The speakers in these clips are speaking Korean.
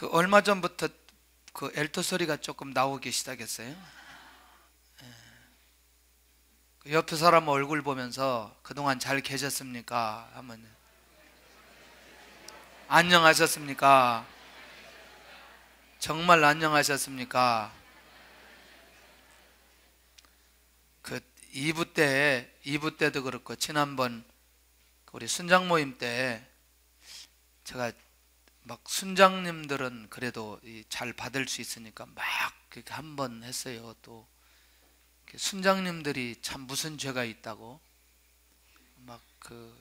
얼마 전부터 엘토 소리가 조금 나오기 시작했어요. 옆에 사람 얼굴 보면서 그동안 잘 계셨습니까? 하면 안녕하셨습니까? 정말 안녕하셨습니까? 2부 때도 그렇고 지난번 우리 순장 모임 때 제가 막 순장님들은 그래도 잘 받을 수 있으니까 막 그렇게 한번 했어요. 또 순장님들이 참 무슨 죄가 있다고 막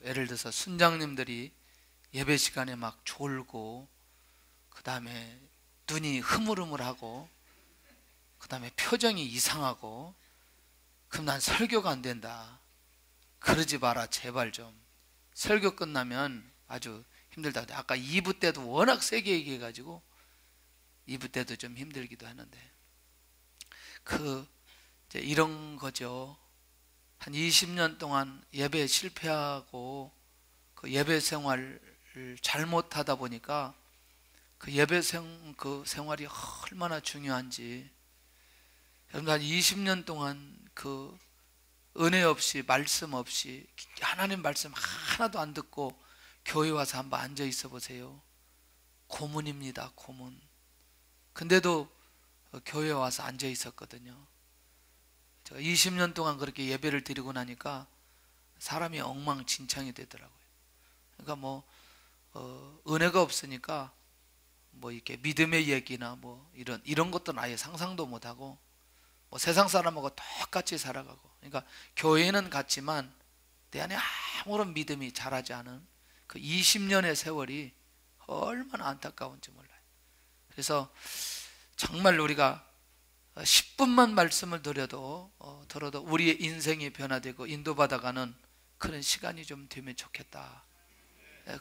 예를 들어서 순장님들이 예배 시간에 막 졸고 그 다음에 눈이 흐물흐물하고 그 다음에 표정이 이상하고 그럼 난 설교가 안 된다. 그러지 마라 제발 좀. 설교 끝나면 아주 힘들다. 아까 2부 때도 워낙 세게 얘기해가지고 2부 때도 좀 힘들기도 하는데 이제 이런 거죠. 한 20년 동안 예배 실패하고 그 예배 생활을 잘못하다 보니까 그 예배 생활이 얼마나 중요한지. 여러분 한 20년 동안 은혜 없이 말씀 없이 하나님 말씀 하나도 안 듣고 교회 와서 한번 앉아 있어 보세요. 고문입니다. 고문. 근데도 교회 와서 앉아 있었거든요. 제가 20년 동안 그렇게 예배를 드리고 나니까 사람이 엉망진창이 되더라고요. 그러니까 은혜가 없으니까 이렇게 믿음의 얘기나 이런 것도 아예 상상도 못하고 세상 사람하고 똑같이 살아가고. 그러니까 교회는 같지만 내 안에 아무런 믿음이 자라지 않은 그 20년의 세월이 얼마나 안타까운지 몰라요. 그래서 정말 우리가 10분만 말씀을 들어도 우리의 인생이 변화되고 인도받아가는 그런 시간이 좀 되면 좋겠다.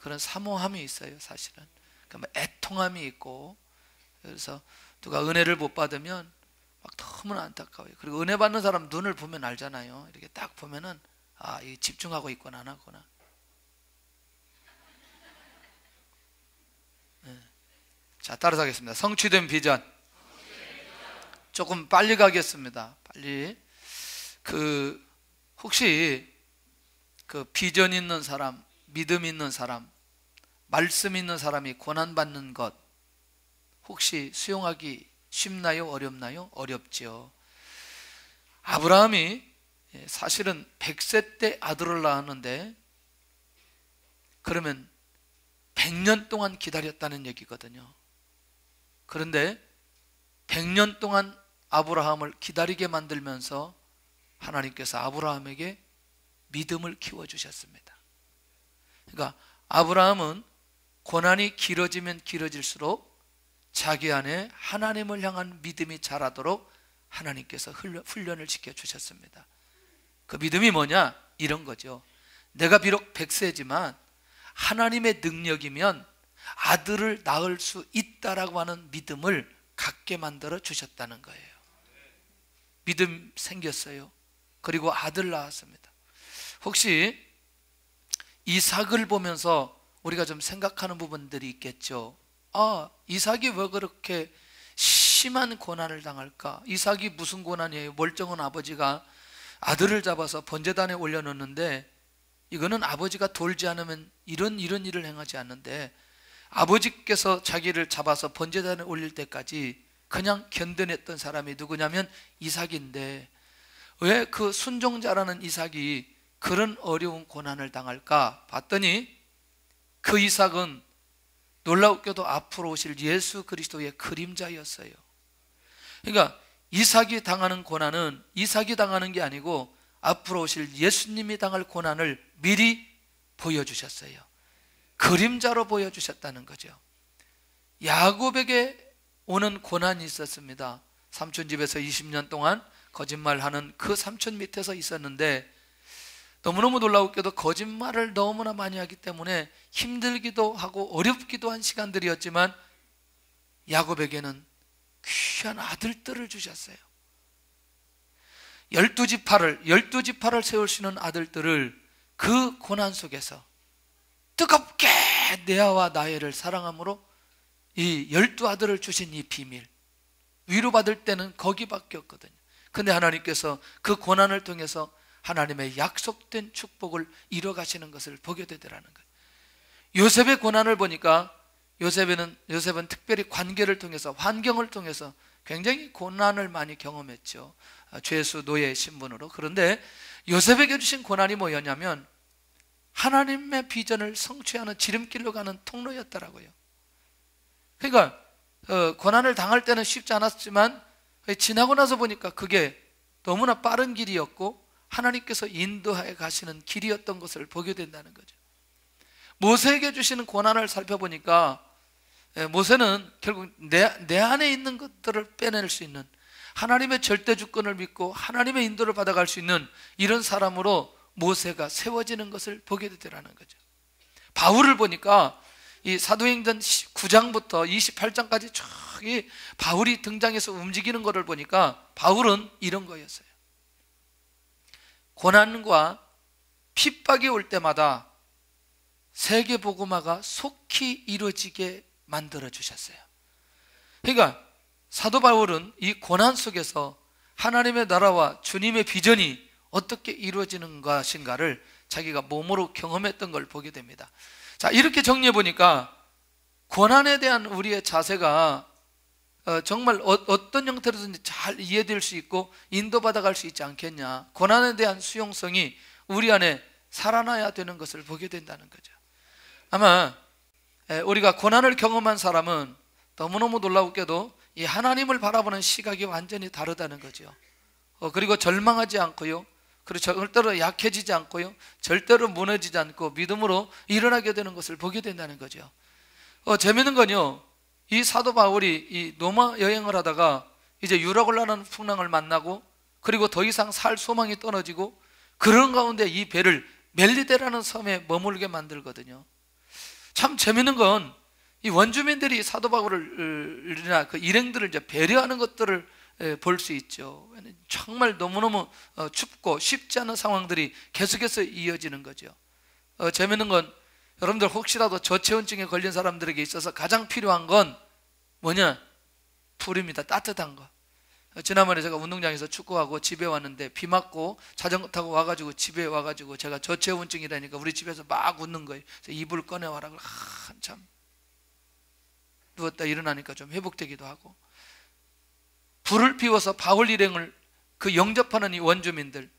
그런 사모함이 있어요. 사실은 애통함이 있고. 그래서 누가 은혜를 못 받으면 막 너무나 안타까워요. 그리고 은혜 받는 사람 눈을 보면 알잖아요. 이렇게 딱 보면은 이 집중하고 있거나 안 하거나. 자, 따라서 하겠습니다. 성취된 비전. 조금 빨리 가겠습니다. 빨리. 혹시 비전 있는 사람, 믿음 있는 사람, 말씀 있는 사람이 고난받는 것 혹시 수용하기 쉽나요? 어렵나요? 어렵죠. 아브라함이 사실은 100세 때 아들을 낳았는데 그러면 100년 동안 기다렸다는 얘기거든요. 그런데 100년 동안 아브라함을 기다리게 만들면서 하나님께서 아브라함에게 믿음을 키워주셨습니다. 그러니까 아브라함은 고난이 길어지면 길어질수록 자기 안에 하나님을 향한 믿음이 자라도록 하나님께서 훈련을 시켜주셨습니다. 그 믿음이 뭐냐? 이런 거죠. 내가 비록 100세지만 하나님의 능력이면 아들을 낳을 수 있다라고 하는 믿음을 갖게 만들어 주셨다는 거예요. 믿음 생겼어요. 그리고 아들 낳았습니다. 혹시 이삭을 보면서 우리가 좀 생각하는 부분들이 있겠죠. 이삭이 왜 그렇게 심한 고난을 당할까? 이삭이 무슨 고난이에요? 멀쩡한 아버지가 아들을 잡아서 번제단에 올려놓는데 이거는 아버지가 돌지 않으면 이런 일을 행하지 않는데 아버지께서 자기를 잡아서 번제단에 올릴 때까지 그냥 견뎌냈던 사람이 누구냐면 이삭인데 왜 그 순종자라는 이삭이 그런 어려운 고난을 당할까 봤더니 그 이삭은 놀랍게도 앞으로 오실 예수 그리스도의 그림자였어요. 그러니까 이삭이 당하는 고난은 이삭이 당하는 게 아니고 앞으로 오실 예수님이 당할 고난을 미리 보여주셨어요. 그림자로 보여주셨다는 거죠. 야곱에게 오는 고난이 있었습니다. 삼촌 집에서 20년 동안 거짓말하는 그 삼촌 밑에서 있었는데 너무너무 놀라웠게도 거짓말을 너무나 많이 하기 때문에 힘들기도 하고 어렵기도 한 시간들이었지만 야곱에게는 귀한 아들들을 주셨어요. 12지파를 세울 수 있는 아들들을 그 고난 속에서 뜨겁게 레아와 라헬을 사랑함으로 이 12아들을 주신 이 비밀, 위로받을 때는 거기밖에 없거든요. 근데 하나님께서 그 고난을 통해서 하나님의 약속된 축복을 이뤄가시는 것을 보게 되더라는 거예요. 요셉의 고난을 보니까 요셉은 특별히 관계를 통해서, 환경을 통해서 굉장히 고난을 많이 경험했죠. 죄수 노예 신분으로. 그런데 요셉에게 주신 고난이 뭐였냐면 하나님의 비전을 성취하는 지름길로 가는 통로였더라고요. 그러니까 고난을 당할 때는 쉽지 않았지만 지나고 나서 보니까 그게 너무나 빠른 길이었고 하나님께서 인도해 가시는 길이었던 것을 보게 된다는 거죠. 모세에게 주시는 고난을 살펴보니까 모세는 결국 내 안에 있는 것들을 빼낼 수 있는, 하나님의 절대 주권을 믿고 하나님의 인도를 받아갈 수 있는 이런 사람으로 모세가 세워지는 것을 보게 되더라는 거죠. 바울을 보니까 이 사도행전 9장부터 28장까지 쭉 바울이 등장해서 움직이는 것을 보니까 바울은 이런 거였어요. 고난과 핍박이 올 때마다 세계복음화가 속히 이루어지게 만들어 주셨어요. 그러니까 사도 바울은 이 고난 속에서 하나님의 나라와 주님의 비전이 어떻게 이루어지는 것인가를 자기가 몸으로 경험했던 걸 보게 됩니다. 자, 이렇게 정리해 보니까 고난에 대한 우리의 자세가 정말 어떤 형태로든지 잘 이해될 수 있고 인도받아 갈 수 있지 않겠냐. 고난에 대한 수용성이 우리 안에 살아나야 되는 것을 보게 된다는 거죠. 아마 우리가 고난을 경험한 사람은 너무너무 놀라웠게도 이 하나님을 바라보는 시각이 완전히 다르다는 거죠. 그리고 절망하지 않고요, 그리고 절대로 약해지지 않고요, 절대로 무너지지 않고 믿음으로 일어나게 되는 것을 보게 된다는 거죠. 재밌는 건요, 이 사도 바울이 이 로마 여행을 하다가 이제 유라굴라라는 풍랑을 만나고 그리고 더 이상 살 소망이 떨어지고 그런 가운데 이 배를 멜리데라는 섬에 머물게 만들거든요. 참 재밌는 건 이 원주민들이 사도 바울이나 그 일행들을 이제 배려하는 것들을 볼 수 있죠. 정말 너무너무 춥고 쉽지 않은 상황들이 계속해서 이어지는 거죠. 재밌는 건 여러분들 혹시라도 저체온증에 걸린 사람들에게 있어서 가장 필요한 건 뭐냐? 불입니다. 따뜻한 거. 지난번에 제가 운동장에서 축구하고 집에 왔는데 비 맞고 자전거 타고 와가지고 집에 와가지고 제가 저체온증이라니까 우리 집에서 막 웃는 거예요. 그래서 이불 꺼내와라. 한참 누웠다 일어나니까 좀 회복되기도 하고, 불을 피워서 바울 일행을 그 영접하는 이 원주민들,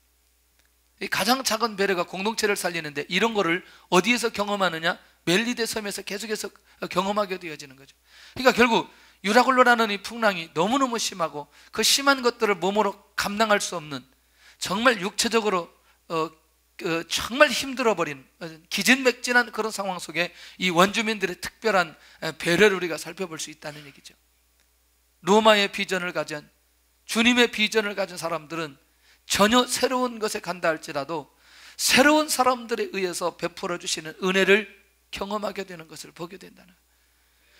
이 가장 작은 배려가 공동체를 살리는데 이런 거를 어디에서 경험하느냐? 멜리데 섬에서 계속해서 경험하게 되어지는 거죠. 그러니까 결국 유라굴로라는 이 풍랑이 너무너무 심하고 그 심한 것들을 몸으로 감당할 수 없는, 정말 육체적으로 정말 힘들어버린 기진맥진한 그런 상황 속에 이 원주민들의 특별한 배려를 우리가 살펴볼 수 있다는 얘기죠. 로마의 비전을 가진, 주님의 비전을 가진 사람들은 전혀 새로운 것에 간다 할지라도 새로운 사람들에 의해서 베풀어 주시는 은혜를 경험하게 되는 것을 보게 된다는.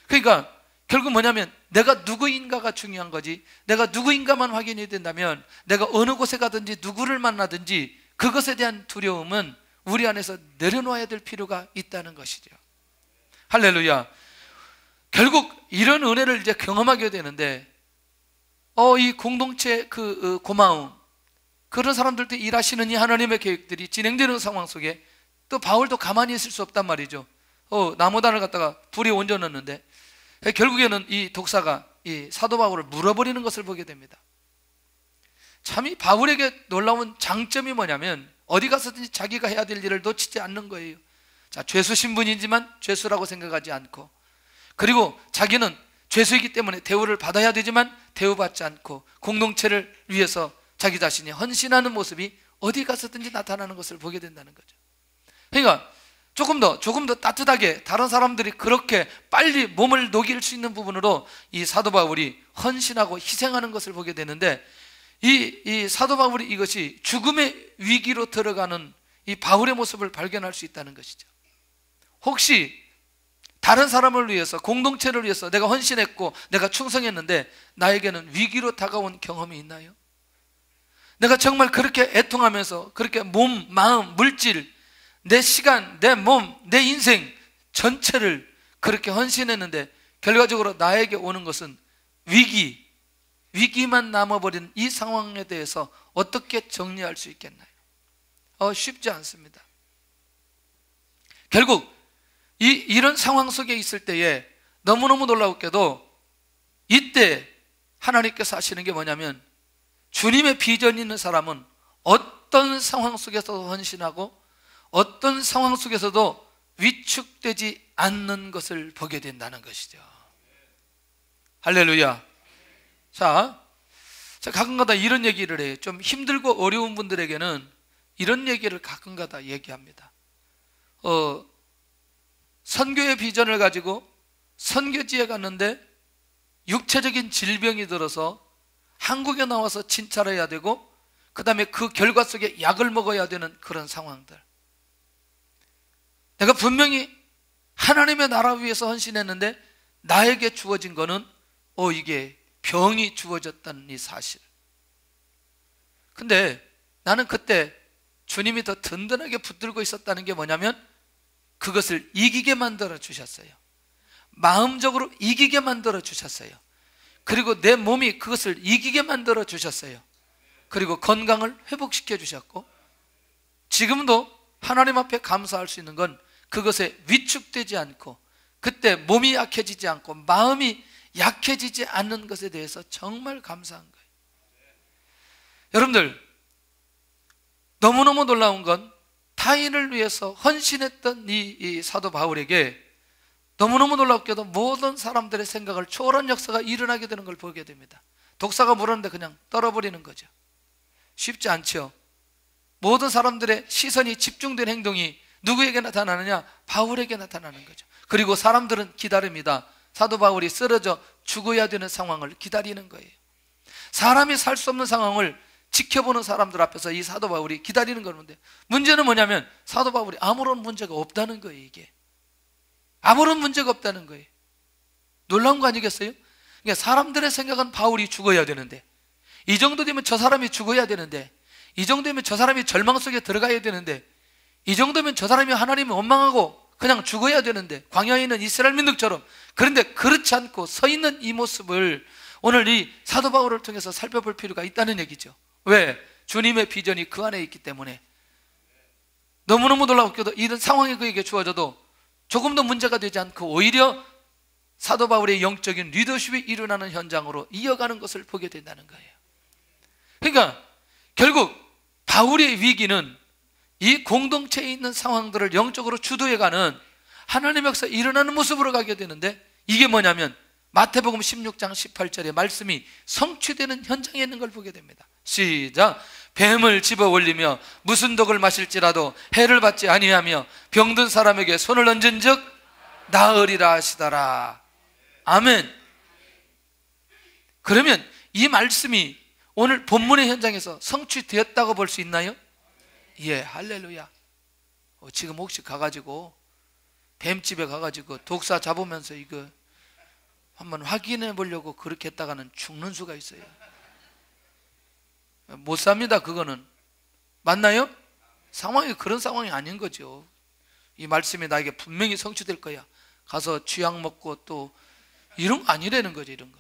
그러니까 결국 뭐냐면 내가 누구인가가 중요한 거지, 내가 누구인가만 확인이 된다면 내가 어느 곳에 가든지 누구를 만나든지 그것에 대한 두려움은 우리 안에서 내려놓아야 될 필요가 있다는 것이죠. 할렐루야. 결국 이런 은혜를 이제 경험하게 되는데 이 공동체 그 고마움, 그런 사람들도 일하시는 이 하나님의 계획들이 진행되는 상황 속에 또 바울도 가만히 있을 수 없단 말이죠. 나무단을 갖다가 불에 얹어놨는데 결국에는 이 독사가 이 사도 바울을 물어버리는 것을 보게 됩니다. 참 이 바울에게 놀라운 장점이 뭐냐면 어디 가서든지 자기가 해야 될 일을 놓치지 않는 거예요. 자, 죄수 신분이지만 죄수라고 생각하지 않고, 그리고 자기는 죄수이기 때문에 대우를 받아야 되지만 대우받지 않고 공동체를 위해서 자기 자신이 헌신하는 모습이 어디 가서든지 나타나는 것을 보게 된다는 거죠. 그러니까 조금 더 따뜻하게 다른 사람들이 그렇게 빨리 몸을 녹일 수 있는 부분으로 이 사도 바울이 헌신하고 희생하는 것을 보게 되는데, 이 사도 바울이 이것이 죽음의 위기로 들어가는 이 바울의 모습을 발견할 수 있다는 것이죠. 혹시 다른 사람을 위해서, 공동체를 위해서 내가 헌신했고 내가 충성했는데 나에게는 위기로 다가온 경험이 있나요? 내가 정말 그렇게 애통하면서 그렇게 몸, 마음, 물질, 내 시간, 내 몸, 내 인생 전체를 그렇게 헌신했는데 결과적으로 나에게 오는 것은 위기만 남아버린 이 상황에 대해서 어떻게 정리할 수 있겠나요? 쉽지 않습니다. 결국 이런 상황 속에 있을 때에 너무너무 놀라웠게도 이때 하나님께서 하시는 게 뭐냐면, 주님의 비전이 있는 사람은 어떤 상황 속에서도 헌신하고 어떤 상황 속에서도 위축되지 않는 것을 보게 된다는 것이죠. 할렐루야. 자, 가끔가다 이런 얘기를 해요. 좀 힘들고 어려운 분들에게는 이런 얘기를 가끔가다 얘기합니다. 선교의 비전을 가지고 선교지에 갔는데 육체적인 질병이 들어서 한국에 나와서 진찰해야 되고, 그 다음에 그 결과 속에 약을 먹어야 되는 그런 상황들. 내가 분명히 하나님의 나라 위해서 헌신했는데 나에게 주어진 거는 이게 병이 주어졌다는 이 사실. 근데 나는 그때 주님이 더 든든하게 붙들고 있었다는 게 뭐냐면, 그것을 이기게 만들어 주셨어요. 마음적으로 이기게 만들어 주셨어요. 그리고 내 몸이 그것을 이기게 만들어 주셨어요. 그리고 건강을 회복시켜 주셨고, 지금도 하나님 앞에 감사할 수 있는 건 그것에 위축되지 않고, 그때 몸이 약해지지 않고 마음이 약해지지 않는 것에 대해서 정말 감사한 거예요. 여러분들, 너무너무 놀라운 건 타인을 위해서 헌신했던 이 사도 바울에게 너무너무 놀랍게도 모든 사람들의 생각을 초월한 역사가 일어나게 되는 걸 보게 됩니다. 독사가 물었는데 그냥 떨어버리는 거죠. 쉽지 않죠. 모든 사람들의 시선이 집중된 행동이 누구에게 나타나느냐? 바울에게 나타나는 거죠. 그리고 사람들은 기다립니다. 사도 바울이 쓰러져 죽어야 되는 상황을 기다리는 거예요. 사람이 살 수 없는 상황을 지켜보는 사람들 앞에서 이 사도 바울이 기다리는 건데, 문제는 뭐냐면 사도 바울이 아무런 문제가 없다는 거예요. 이게 아무런 문제가 없다는 거예요. 놀라운 거 아니겠어요? 그러니까 사람들의 생각은 바울이 죽어야 되는데, 이 정도 되면 저 사람이 죽어야 되는데, 이 정도면 저 사람이 절망 속에 들어가야 되는데, 이 정도면 저 사람이 하나님을 원망하고 그냥 죽어야 되는데, 광야에 있는 이스라엘 민족처럼. 그런데 그렇지 않고 서 있는 이 모습을 오늘 이 사도 바울을 통해서 살펴볼 필요가 있다는 얘기죠. 왜? 주님의 비전이 그 안에 있기 때문에. 너무너무 놀랍게도 이런 상황이 그에게 주어져도 조금도 문제가 되지 않고 오히려 사도 바울의 영적인 리더십이 일어나는 현장으로 이어가는 것을 보게 된다는 거예요. 그러니까 결국 바울의 위기는 이 공동체에 있는 상황들을 영적으로 주도해가는 하나님의 역사 일어나는 모습으로 가게 되는데, 이게 뭐냐면 마태복음 16장 18절의 말씀이 성취되는 현장에 있는 걸 보게 됩니다. 시작. 뱀을 집어 올리며 무슨 독을 마실지라도 해를 받지 아니하며 병든 사람에게 손을 얹은 즉 나으리라 하시더라. 아멘. 그러면 이 말씀이 오늘 본문의 현장에서 성취되었다고 볼 수 있나요? 예, 할렐루야. 지금 혹시 가가지고 뱀집에 가가지고 독사 잡으면서 이거 한번 확인해 보려고 그렇게 했다가는 죽는 수가 있어요. 못 삽니다. 그거는. 맞나요? 상황이 그런 상황이 아닌 거죠. 이 말씀이 나에게 분명히 성취될 거야. 가서 쥐약 먹고 또 이런 거 아니라는 거죠. 이런 거.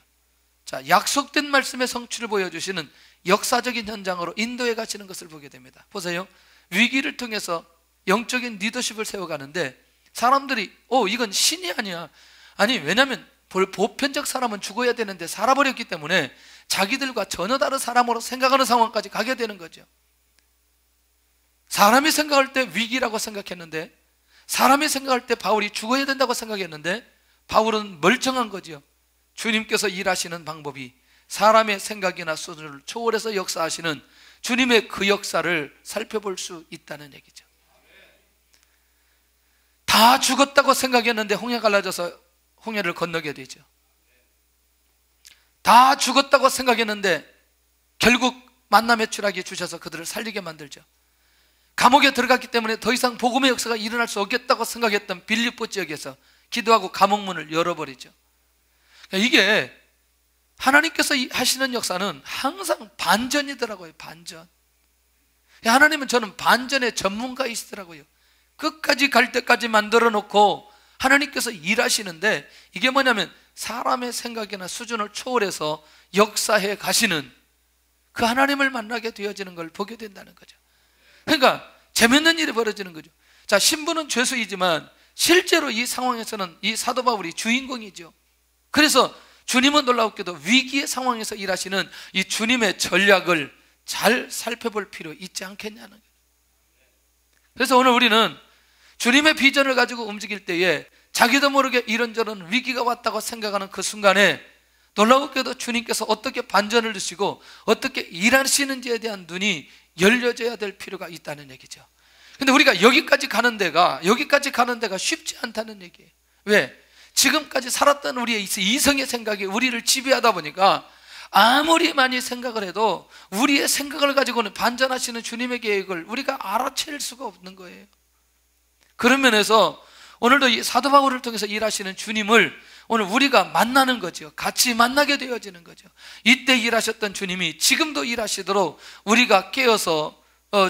자, 약속된 말씀의 성취를 보여주시는 역사적인 현장으로 인도해 가시는 것을 보게 됩니다. 보세요. 위기를 통해서 영적인 리더십을 세워가는데 사람들이 이건 신이 아니야. 아니, 왜냐하면 보편적 사람은 죽어야 되는데 살아버렸기 때문에 자기들과 전혀 다른 사람으로 생각하는 상황까지 가게 되는 거죠. 사람이 생각할 때 위기라고 생각했는데, 사람이 생각할 때 바울이 죽어야 된다고 생각했는데, 바울은 멀쩡한 거죠. 주님께서 일하시는 방법이 사람의 생각이나 수준을 초월해서 역사하시는 주님의 그 역사를 살펴볼 수 있다는 얘기죠. 다 죽었다고 생각했는데 홍해 갈라져서 홍해를 건너게 되죠. 다 죽었다고 생각했는데 결국 만남의 추락이 주셔서 그들을 살리게 만들죠. 감옥에 들어갔기 때문에 더 이상 복음의 역사가 일어날 수 없겠다고 생각했던 빌립보 지역에서 기도하고 감옥 문을 열어버리죠. 이게 하나님께서 하시는 역사는 항상 반전이더라고요. 반전. 하나님은 저는 반전의 전문가이시더라고요. 끝까지 갈 때까지 만들어 놓고 하나님께서 일하시는데, 이게 뭐냐면 사람의 생각이나 수준을 초월해서 역사해 가시는 그 하나님을 만나게 되어지는 걸 보게 된다는 거죠. 그러니까 재밌는 일이 벌어지는 거죠. 자, 신부는 죄수이지만 실제로 이 상황에서는 이 사도 바울이 주인공이죠. 그래서 주님은 놀랍게도 위기의 상황에서 일하시는 이 주님의 전략을 잘 살펴볼 필요 있지 않겠냐는 거예요. 그래서 오늘 우리는 주님의 비전을 가지고 움직일 때에 자기도 모르게 이런저런 위기가 왔다고 생각하는 그 순간에 놀라웠게도 주님께서 어떻게 반전을 주시고 어떻게 일하시는지에 대한 눈이 열려져야 될 필요가 있다는 얘기죠. 근데 우리가 여기까지 가는 데가 쉽지 않다는 얘기예요. 왜? 지금까지 살았던 우리의 이성의 생각이 우리를 지배하다 보니까 아무리 많이 생각을 해도 우리의 생각을 가지고는 반전하시는 주님의 계획을 우리가 알아챌 수가 없는 거예요. 그런 면에서 오늘도 이 사도 바울을 통해서 일하시는 주님을 오늘 우리가 만나는 거죠. 같이 만나게 되어지는 거죠. 이때 일하셨던 주님이 지금도 일하시도록 우리가 깨어서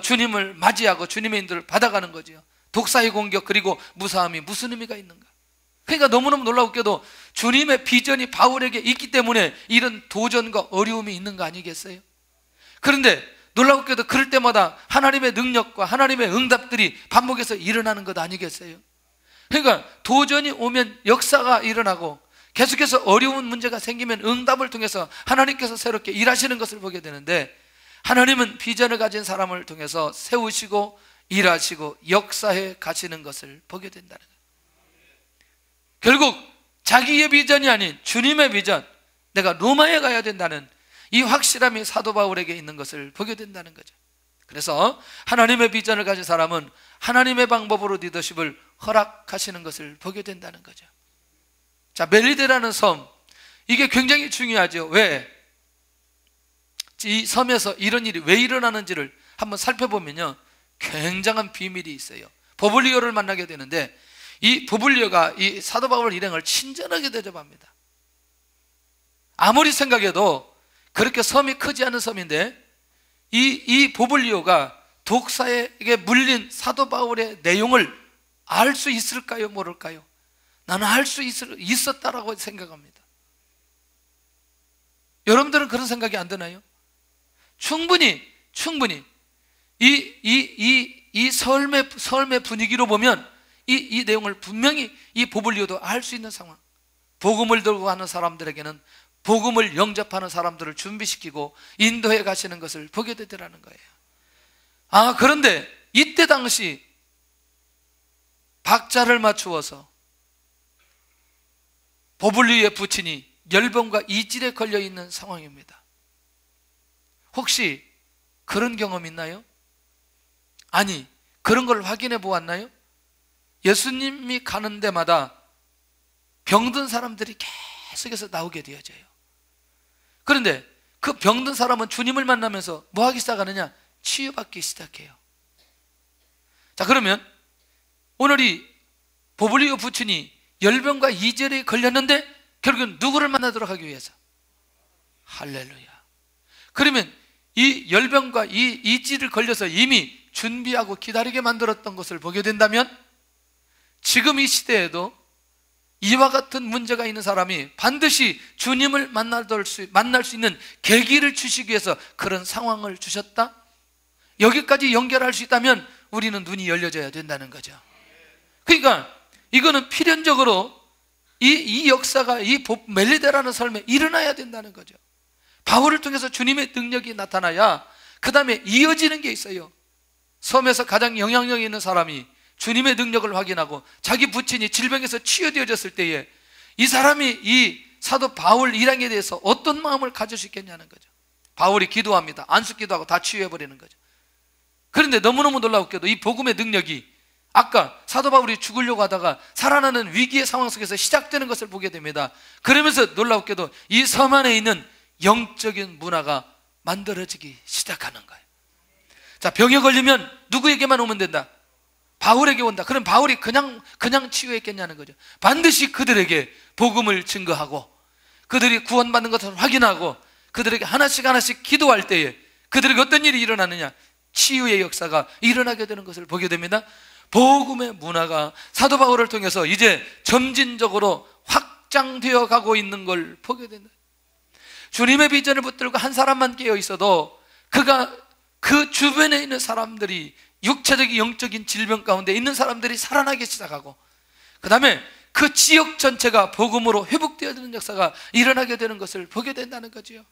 주님을 맞이하고 주님의 인도를 받아가는 거죠. 독사의 공격 그리고 무사함이 무슨 의미가 있는가? 그러니까 너무너무 놀랍게도 주님의 비전이 바울에게 있기 때문에 이런 도전과 어려움이 있는 거 아니겠어요? 그런데 놀랍게도 그럴 때마다 하나님의 능력과 하나님의 응답들이 반복해서 일어나는 것 아니겠어요? 그러니까 도전이 오면 역사가 일어나고 계속해서 어려운 문제가 생기면 응답을 통해서 하나님께서 새롭게 일하시는 것을 보게 되는데, 하나님은 비전을 가진 사람을 통해서 세우시고 일하시고 역사해 가시는 것을 보게 된다는 거예요. 결국 자기의 비전이 아닌 주님의 비전, 내가 로마에 가야 된다는 이 확실함이 사도 바울에게 있는 것을 보게 된다는 거죠. 그래서 하나님의 비전을 가진 사람은 하나님의 방법으로 리더십을 허락하시는 것을 보게 된다는 거죠. 자, 멜리데라는 섬, 이게 굉장히 중요하죠. 왜? 이 섬에서 이런 일이 왜 일어나는지를 한번 살펴보면요, 굉장한 비밀이 있어요. 보블리오를 만나게 되는데, 이 보블리오가 이 사도 바울 일행을 친절하게 대접합니다. 아무리 생각해도 그렇게 섬이 크지 않은 섬인데 이 보블리오가 독사에게 물린 사도 바울의 내용을 알 수 있을까요? 모를까요? 나는 알 수 있었다라고 생각합니다. 여러분들은 그런 생각이 안 드나요? 충분히 이 삶의 분위기로 보면 이 내용을 분명히 이 보블리오도 알 수 있는 상황. 복음을 들고 가는 사람들에게는 복음을 영접하는 사람들을 준비시키고 인도해 가시는 것을 보게 되더라는 거예요. 그런데 이때 당시 박자를 맞추어서 보블리오의 부친이 열병과 이질에 걸려 있는 상황입니다. 혹시 그런 경험 있나요? 아니, 그런 걸 확인해 보았나요? 예수님이 가는 데마다 병든 사람들이 계속해서 나오게 되어져요. 그런데 그 병든 사람은 주님을 만나면서 뭐 하기 시작하느냐? 치유받기 시작해요. 자, 그러면 오늘 이 보블리오 부친이 열병과 이절에 걸렸는데 결국은 누구를 만나도록 하기 위해서? 할렐루야. 그러면 이 열병과 이 이질을 걸려서 이미 준비하고 기다리게 만들었던 것을 보게 된다면, 지금 이 시대에도 이와 같은 문제가 있는 사람이 반드시 주님을 만날 수 있는 계기를 주시기 위해서 그런 상황을 주셨다? 여기까지 연결할 수 있다면 우리는 눈이 열려져야 된다는 거죠. 그러니까 이거는 필연적으로 이 역사가 이 멜리데라는 삶에 일어나야 된다는 거죠. 바울을 통해서 주님의 능력이 나타나야 그 다음에 이어지는 게 있어요. 섬에서 가장 영향력 있는 사람이 주님의 능력을 확인하고 자기 부친이 질병에서 치유되어졌을 때에 이 사람이 이 사도 바울 일행에 대해서 어떤 마음을 가질 수 있겠냐는 거죠. 바울이 기도합니다. 안수 기도하고 다 치유해버리는 거죠. 그런데 너무너무 놀라웠게도 이 복음의 능력이 아까 사도 바울이 죽으려고 하다가 살아나는 위기의 상황 속에서 시작되는 것을 보게 됩니다. 그러면서 놀라웠게도 이 섬 안에 있는 영적인 문화가 만들어지기 시작하는 거예요. 자, 병에 걸리면 누구에게만 오면 된다? 바울에게 온다. 그럼 바울이 그냥 치유했겠냐는 거죠. 반드시 그들에게 복음을 증거하고 그들이 구원받는 것을 확인하고 그들에게 하나씩 기도할 때에 그들에게 어떤 일이 일어나느냐? 치유의 역사가 일어나게 되는 것을 보게 됩니다. 복음의 문화가 사도 바울을 통해서 이제 점진적으로 확 확장되어 가고 있는 걸 보게 된다. 주님의 비전을 붙들고 한 사람만 깨어 있어도 그가 그 주변에 있는 사람들이 육체적인 영적인 질병 가운데 있는 사람들이 살아나기 시작하고, 그 다음에 그 지역 전체가 복음으로 회복되어지는 역사가 일어나게 되는 것을 보게 된다는 거지요.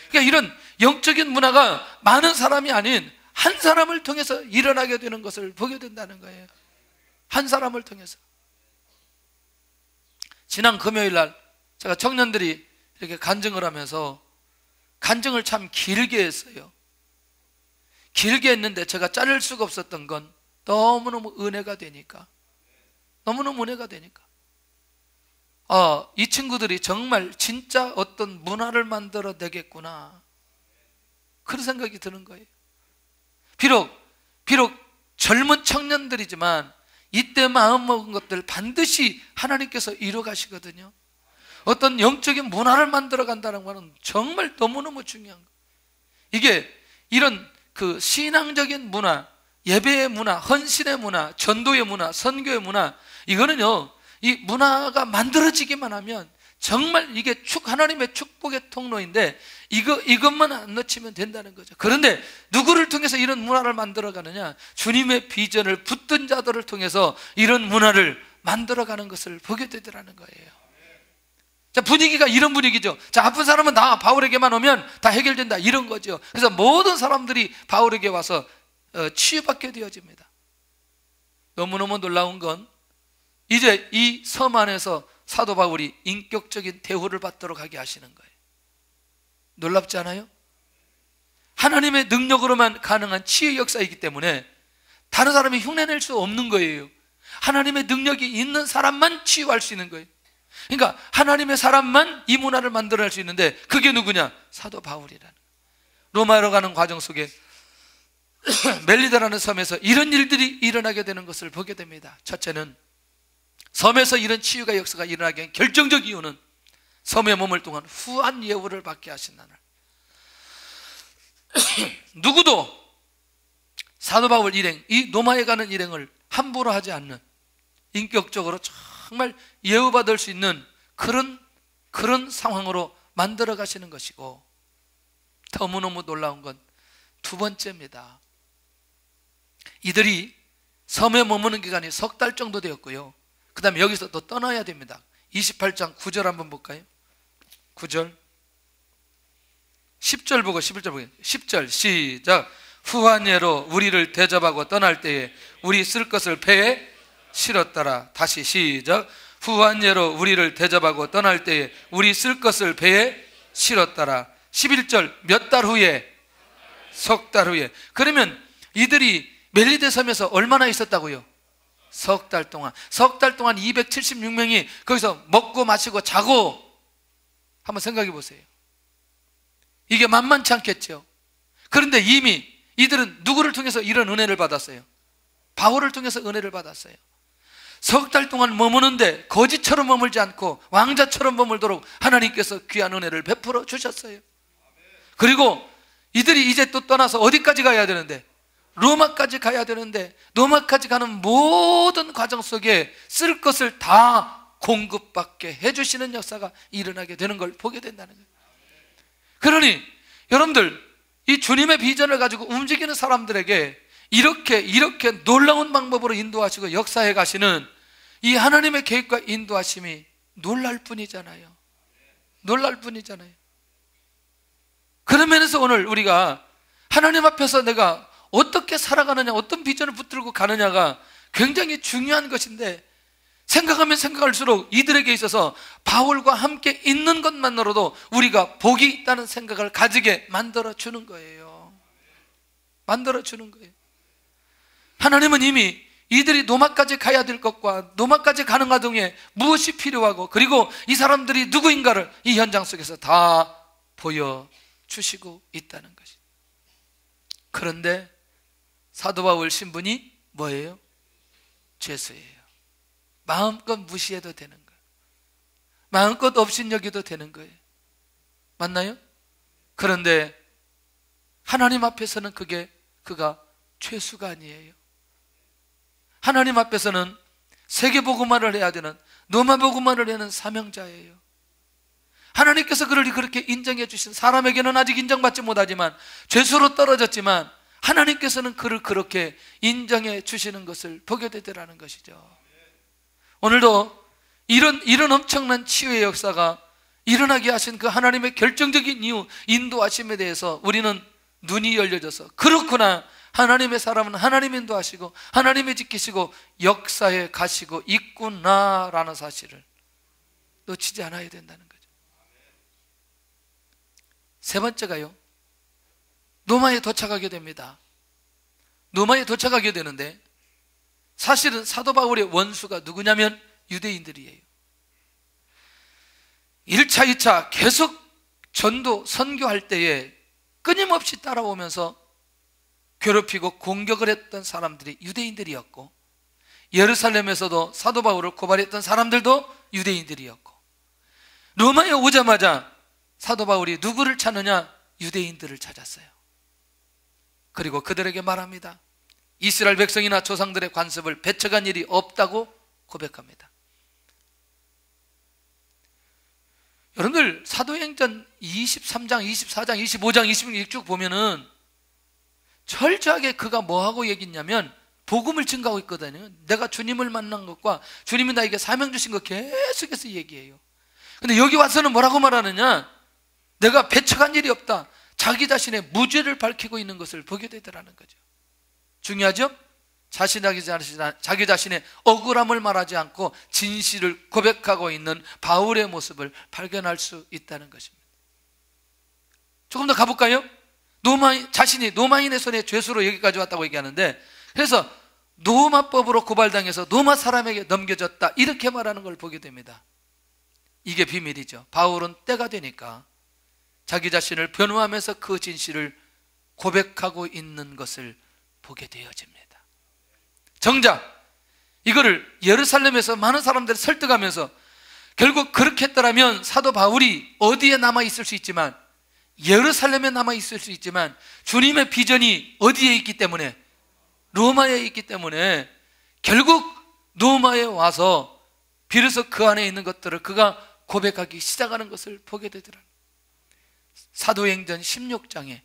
그러니까 이런 영적인 문화가 많은 사람이 아닌 한 사람을 통해서 일어나게 되는 것을 보게 된다는 거예요. 한 사람을 통해서. 지난 금요일 날 제가 청년들이 이렇게 간증을 하면서 간증을 참 길게 했어요. 길게 했는데 제가 자를 수가 없었던 건 너무너무 은혜가 되니까. 너무너무 은혜가 되니까. 이 친구들이 정말 진짜 어떤 문화를 만들어 내겠구나, 그런 생각이 드는 거예요. 비록 젊은 청년들이지만 이때 마음먹은 것들 반드시 하나님께서 이뤄 가시거든요. 어떤 영적인 문화를 만들어 간다는 것은 정말 너무너무 중요한 거예요. 이게 이런 그 신앙적인 문화, 예배의 문화, 헌신의 문화, 전도의 문화, 선교의 문화, 이거는요, 이 문화가 만들어지기만 하면 정말 이게 하나님의 축복의 통로인데 이것만 안 놓치면 된다는 거죠. 그런데 누구를 통해서 이런 문화를 만들어 가느냐? 주님의 비전을 붙든 자들을 통해서 이런 문화를 만들어 가는 것을 보게 되더라는 거예요. 자, 분위기가 이런 분위기죠. 자, 아픈 사람은 다 바울에게만 오면 다 해결된다, 이런 거죠. 그래서 모든 사람들이 바울에게 와서 치유받게 되어집니다. 너무너무 놀라운 건 이제 이 섬 안에서 사도 바울이 인격적인 대우를 받도록 하게 하시는 거예요. 놀랍지 않아요? 하나님의 능력으로만 가능한 치유 역사이기 때문에 다른 사람이 흉내낼 수 없는 거예요. 하나님의 능력이 있는 사람만 치유할 수 있는 거예요. 그러니까 하나님의 사람만 이 문화를 만들어낼 수 있는데 그게 누구냐? 사도 바울이라는. 로마로 가는 과정 속에 멜리다라는 섬에서 이런 일들이 일어나게 되는 것을 보게 됩니다. 첫째는 섬에서 이런 치유가 역사가 일어나게 한 결정적 이유는 섬에 머물 동안 후한 예우를 받게 하신다는. 누구도 사도 바울 일행, 이 노마에 가는 일행을 함부로 하지 않는, 인격적으로 정말 예우받을 수 있는 그런 상황으로 만들어 가시는 것이고, 너무너무 놀라운 건 두 번째입니다. 이들이 섬에 머무는 기간이 10달 정도 되었고요, 그 다음에 여기서 또 떠나야 됩니다. 28장 9절 한번 볼까요? 9절 10절 보고 11절 보고. 10절 시작. 후한 예로 우리를 대접하고 떠날 때에 우리 쓸 것을 배에 실었더라. 다시 시작. 후한 예로 우리를 대접하고 떠날 때에 우리 쓸 것을 배에 실었더라. 11절 몇 달 후에? 석 달 후에. 그러면 이들이 멜리데 섬에서 얼마나 있었다고요? 석 달 동안. 석 달 동안 276명이 거기서 먹고 마시고 자고. 한번 생각해 보세요. 이게 만만치 않겠죠. 그런데 이미 이들은 누구를 통해서 이런 은혜를 받았어요? 바울을 통해서 은혜를 받았어요. 석 달 동안 머무는데 거지처럼 머물지 않고 왕자처럼 머물도록 하나님께서 귀한 은혜를 베풀어 주셨어요. 그리고 이들이 이제 또 떠나서 어디까지 가야 되는데? 로마까지 가야 되는데, 로마까지 가는 모든 과정 속에 쓸 것을 다 공급받게 해주시는 역사가 일어나게 되는 걸 보게 된다는 거예요. 그러니 여러분들, 이 주님의 비전을 가지고 움직이는 사람들에게 이렇게 놀라운 방법으로 인도하시고 역사해 가시는 이 하나님의 계획과 인도하심이 놀랄 뿐이잖아요. 놀랄 뿐이잖아요. 그런 면에서 오늘 우리가 하나님 앞에서 내가 어떻게 살아가느냐, 어떤 비전을 붙들고 가느냐가 굉장히 중요한 것인데, 생각하면 생각할수록 이들에게 있어서 바울과 함께 있는 것만으로도 우리가 복이 있다는 생각을 가지게 만들어주는 거예요. 만들어주는 거예요. 하나님은 이미 이들이 노마까지 가야 될 것과 노마까지 가는 과정에 무엇이 필요하고, 그리고 이 사람들이 누구인가를 이 현장 속에서 다 보여주시고 있다는 것이죠. 그런데 사도 바울 신분이 뭐예요? 죄수예요. 마음껏 무시해도 되는 거예요. 마음껏 업신여기도 되는 거예요. 맞나요? 그런데 하나님 앞에서는 그가 죄수가 아니에요. 하나님 앞에서는 세계복음화를 해야 되는 노마 복음만을 내는 사명자예요. 하나님께서 그를 그렇게 인정해 주신, 사람에게는 아직 인정받지 못하지만, 죄수로 떨어졌지만 하나님께서는 그를 그렇게 인정해 주시는 것을 보게 되더라는 것이죠. 오늘도 이런 엄청난 치유의 역사가 일어나게 하신 그 하나님의 결정적인 이유, 인도하심에 대해서 우리는 눈이 열려져서, 그렇구나, 하나님의 사람은 하나님 인도하시고 하나님이 지키시고 역사에 가시고 있구나라는 사실을 놓치지 않아야 된다는 거죠. 세 번째가요, 노마에 도착하게 됩니다. 노마에 도착하게 되는데, 사실은 사도 바울의 원수가 누구냐면 유대인들이에요. 1차, 2차 계속 전도, 선교할 때에 끊임없이 따라오면서 괴롭히고 공격을 했던 사람들이 유대인들이었고, 예루살렘에서도 사도 바울을 고발했던 사람들도 유대인들이었고, 로마에 오자마자 사도 바울이 누구를 찾느냐? 유대인들을 찾았어요. 그리고 그들에게 말합니다. 이스라엘 백성이나 조상들의 관습을 배척한 일이 없다고 고백합니다. 여러분들 사도행전 23장, 24장, 25장, 26장 쭉 보면은 철저하게 그가 뭐하고 얘기했냐면 복음을 증가하고 있거든요. 내가 주님을 만난 것과 주님이 나에게 사명 주신 것 계속해서 얘기해요. 근데 여기 와서는 뭐라고 말하느냐? 내가 배척한 일이 없다. 자기 자신의 무죄를 밝히고 있는 것을 보게 되더라는 거죠. 중요하죠? 자기 자신의 억울함을 말하지 않고 진실을 고백하고 있는 바울의 모습을 발견할 수 있다는 것입니다. 조금 더 가볼까요? 자신이 노마인의 손에 죄수로 여기까지 왔다고 얘기하는데, 그래서 노마법으로 고발당해서 노마 사람에게 넘겨졌다, 이렇게 말하는 걸 보게 됩니다. 이게 비밀이죠. 바울은 때가 되니까 자기 자신을 변호하면서 그 진실을 고백하고 있는 것을 보게 되어집니다. 정작 이거를 예루살렘에서 많은 사람들을 설득하면서, 결국 그렇게 했더라면 사도 바울이 어디에 남아있을 수 있지만, 예루살렘에 남아있을 수 있지만 주님의 비전이 어디에 있기 때문에, 로마에 있기 때문에 결국 로마에 와서 비로소 그 안에 있는 것들을 그가 고백하기 시작하는 것을 보게 되더라. 사도행전 16장에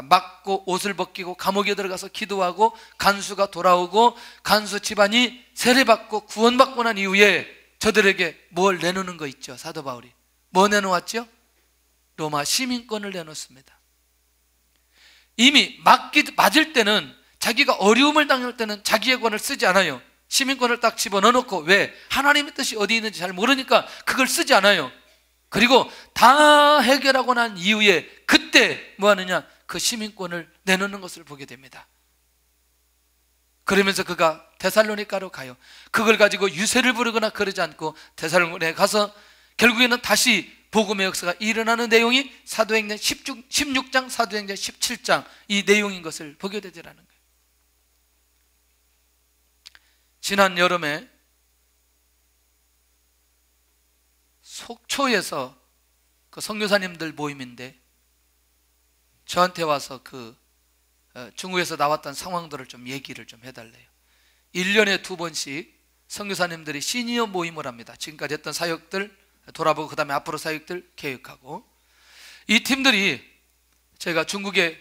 맞고 옷을 벗기고 감옥에 들어가서 기도하고 간수가 돌아오고 간수 집안이 세례받고 구원받고 난 이후에 저들에게 뭘 내놓는 거 있죠. 사도 바울이 뭐 내놓았죠? 로마 시민권을 내놓습니다. 이미 맞을 때는, 자기가 어려움을 당할 때는 자기의 권을 쓰지 않아요. 시민권을 딱 집어넣어놓고, 왜? 하나님의 뜻이 어디 있는지 잘 모르니까 그걸 쓰지 않아요. 그리고 다 해결하고 난 이후에 그때 뭐 하느냐? 그 시민권을 내놓는 것을 보게 됩니다. 그러면서 그가 데살로니가로 가요. 그걸 가지고 유세를 부르거나 그러지 않고 데살로니가에 가서 결국에는 다시 복음의 역사가 일어나는 내용이 사도행전 16장, 사도행전 17장 이 내용인 것을 보게 되더라는 거예요. 지난 여름에 속초에서 그 선교사님들 모임인데, 저한테 와서 중국에서 나왔던 상황들을 좀 얘기를 좀 해달래요. 1년에 2번씩 선교사님들이 시니어 모임을 합니다. 지금까지 했던 사역들 돌아보고 그 다음에 앞으로 사역들 계획하고, 이 팀들이 제가 중국에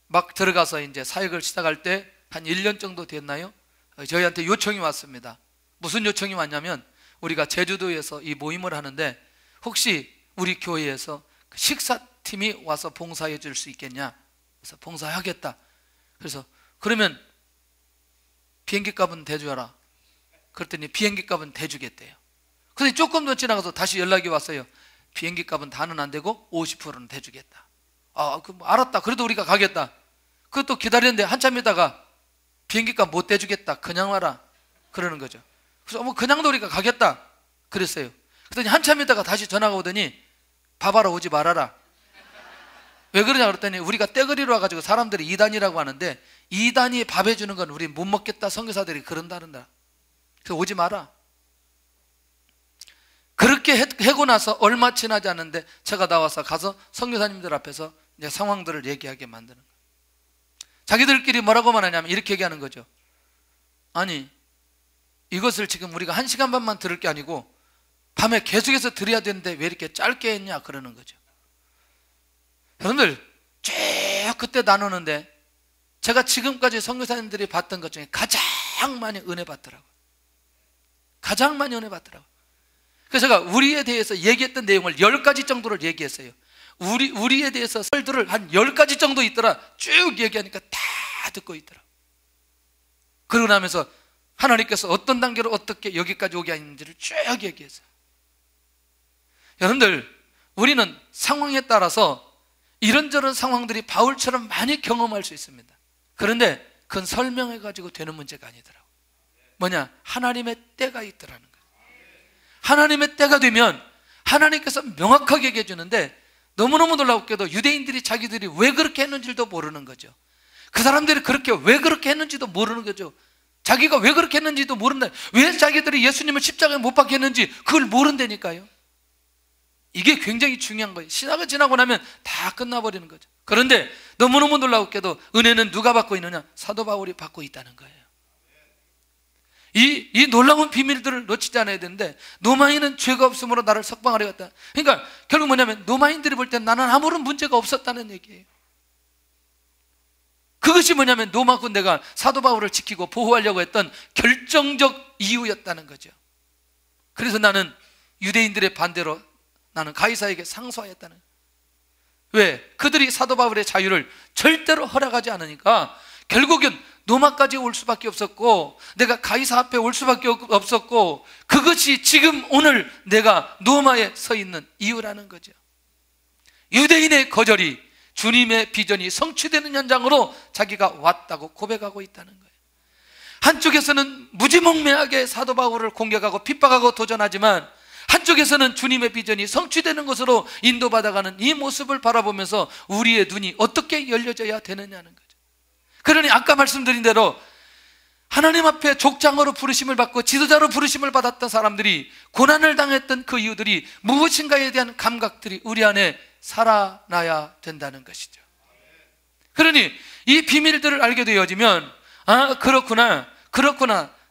막 들어가서 이제 사역을 시작할 때 한 1년 정도 됐나요? 저희한테 요청이 왔습니다. 무슨 요청이 왔냐면, 우리가 제주도에서 이 모임을 하는데 혹시 우리 교회에서 식사팀이 와서 봉사해 줄 수 있겠냐? 그래서 봉사하겠다. 그래서 그러면 비행기 값은 대주어라. 그랬더니 비행기 값은 대주겠대요. 그래서 조금 더 지나가서 다시 연락이 왔어요. 비행기 값은 다는 안 되고 50%는 대주겠다. 알았다. 그래도 우리가 가겠다. 그것도 기다렸는데 한참 있다가 비행기 값 못 대주겠다. 그냥 와라. 그러는 거죠. 그래서 그냥도 우리가 가겠다. 그랬어요. 그랬더니 한참 있다가 다시 전화가 오더니 밥하러 오지 말아라. 왜 그러냐 그랬더니, 우리가 떼거리로 와가지고 사람들이 이단이라고 하는데, 이단이 밥 해주는 건 우리 못 먹겠다. 선교사들이 그런다는다. 그래서 오지 마라. 그렇게 하고 나서 얼마 지나지 않는데 제가 나와서 가서 선교사님들 앞에서 이제 상황들을 얘기하게 만드는 거예요. 자기들끼리 뭐라고 말하냐면 이렇게 얘기하는 거죠. 아니, 이것을 지금 우리가 1시간 반만 들을 게 아니고 밤에 계속해서 들어야 되는데 왜 이렇게 짧게 했냐 그러는 거죠. 여러분들 쭉 그때 나누는데 제가 지금까지 선교사님들이 봤던 것 중에 가장 많이 은혜 받더라고요. 가장 많이 은혜 받더라고요. 그래서 제가 우리에 대해서 얘기했던 내용을 10가지 정도를 얘기했어요. 우리에 대해서 설들을 한 10가지 정도 있더라. 쭉 얘기하니까 다 듣고 있더라. 그러고 나면서 하나님께서 어떤 단계로 어떻게 여기까지 오게 하는지를 쭉 얘기했어요. 여러분들, 우리는 상황에 따라서 이런저런 상황들이 바울처럼 많이 경험할 수 있습니다. 그런데 그건 설명해가지고 되는 문제가 아니더라고요. 뭐냐? 하나님의 때가 있더라는 거예요. 하나님의 때가 되면 하나님께서 명확하게 얘기해 주는데, 너무너무 놀랍게도 유대인들이 자기들이 왜 그렇게 했는지도 모르는 거죠. 그 사람들이 그렇게 왜 그렇게 했는지도 모르는 거죠. 자기가 왜 그렇게 했는지도 모른다. 왜 자기들이 예수님을 십자가에 못 박게 했는지 그걸 모른다니까요. 이게 굉장히 중요한 거예요. 신학을 지나고 나면 다 끝나버리는 거죠. 그런데 너무너무 놀랍게도 은혜는 누가 받고 있느냐? 사도 바울이 받고 있다는 거예요. 이 놀라운 비밀들을 놓치지 않아야 되는데, 노마인은 죄가 없으므로 나를 석방하려 했다. 그러니까 결국 뭐냐면 노마인들이 볼 때 나는 아무런 문제가 없었다는 얘기예요. 그것이 뭐냐면 노마 군대가 사도 바울을 지키고 보호하려고 했던 결정적 이유였다는 거죠. 그래서 나는 유대인들의 반대로 나는 가이사에게 상소하였다는 거예요. 왜? 그들이 사도 바울의 자유를 절대로 허락하지 않으니까 결국은 노마까지 올 수밖에 없었고, 내가 가이사 앞에 올 수밖에 없었고, 그것이 지금 오늘 내가 노마에 서 있는 이유라는 거죠. 유대인의 거절이 주님의 비전이 성취되는 현장으로 자기가 왔다고 고백하고 있다는 거예요. 한쪽에서는 무지몽매하게 사도 바울을 공격하고 핍박하고 도전하지만, 한쪽에서는 주님의 비전이 성취되는 것으로 인도받아가는 이 모습을 바라보면서 우리의 눈이 어떻게 열려져야 되느냐는 거죠. 그러니 아까 말씀드린 대로 하나님 앞에 족장으로 부르심을 받고 지도자로 부르심을 받았던 사람들이 고난을 당했던 그 이유들이 무엇인가에 대한 감각들이 우리 안에 살아나야 된다는 것이죠. 그러니 이 비밀들을 알게 되어지면, 아, 그렇구나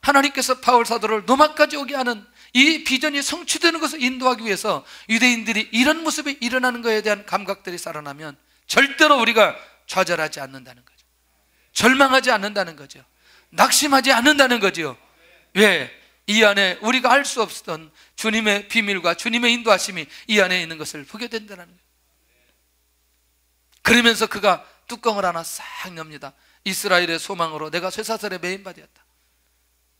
하나님께서 바울 사도를 노마까지 오게 하는 이 비전이 성취되는 것을 인도하기 위해서 유대인들이 이런 모습이 일어나는 것에 대한 감각들이 살아나면 절대로 우리가 좌절하지 않는다는 거죠. 절망하지 않는다는 거죠. 낙심하지 않는다는 거죠. 왜? 이 안에 우리가 알 수 없었던 주님의 비밀과 주님의 인도하심이 이 안에 있는 것을 보게 된다는 거예요. 그러면서 그가 뚜껑을 하나 싹 엽니다. 이스라엘의 소망으로 내가 쇠사슬에 매인받았다.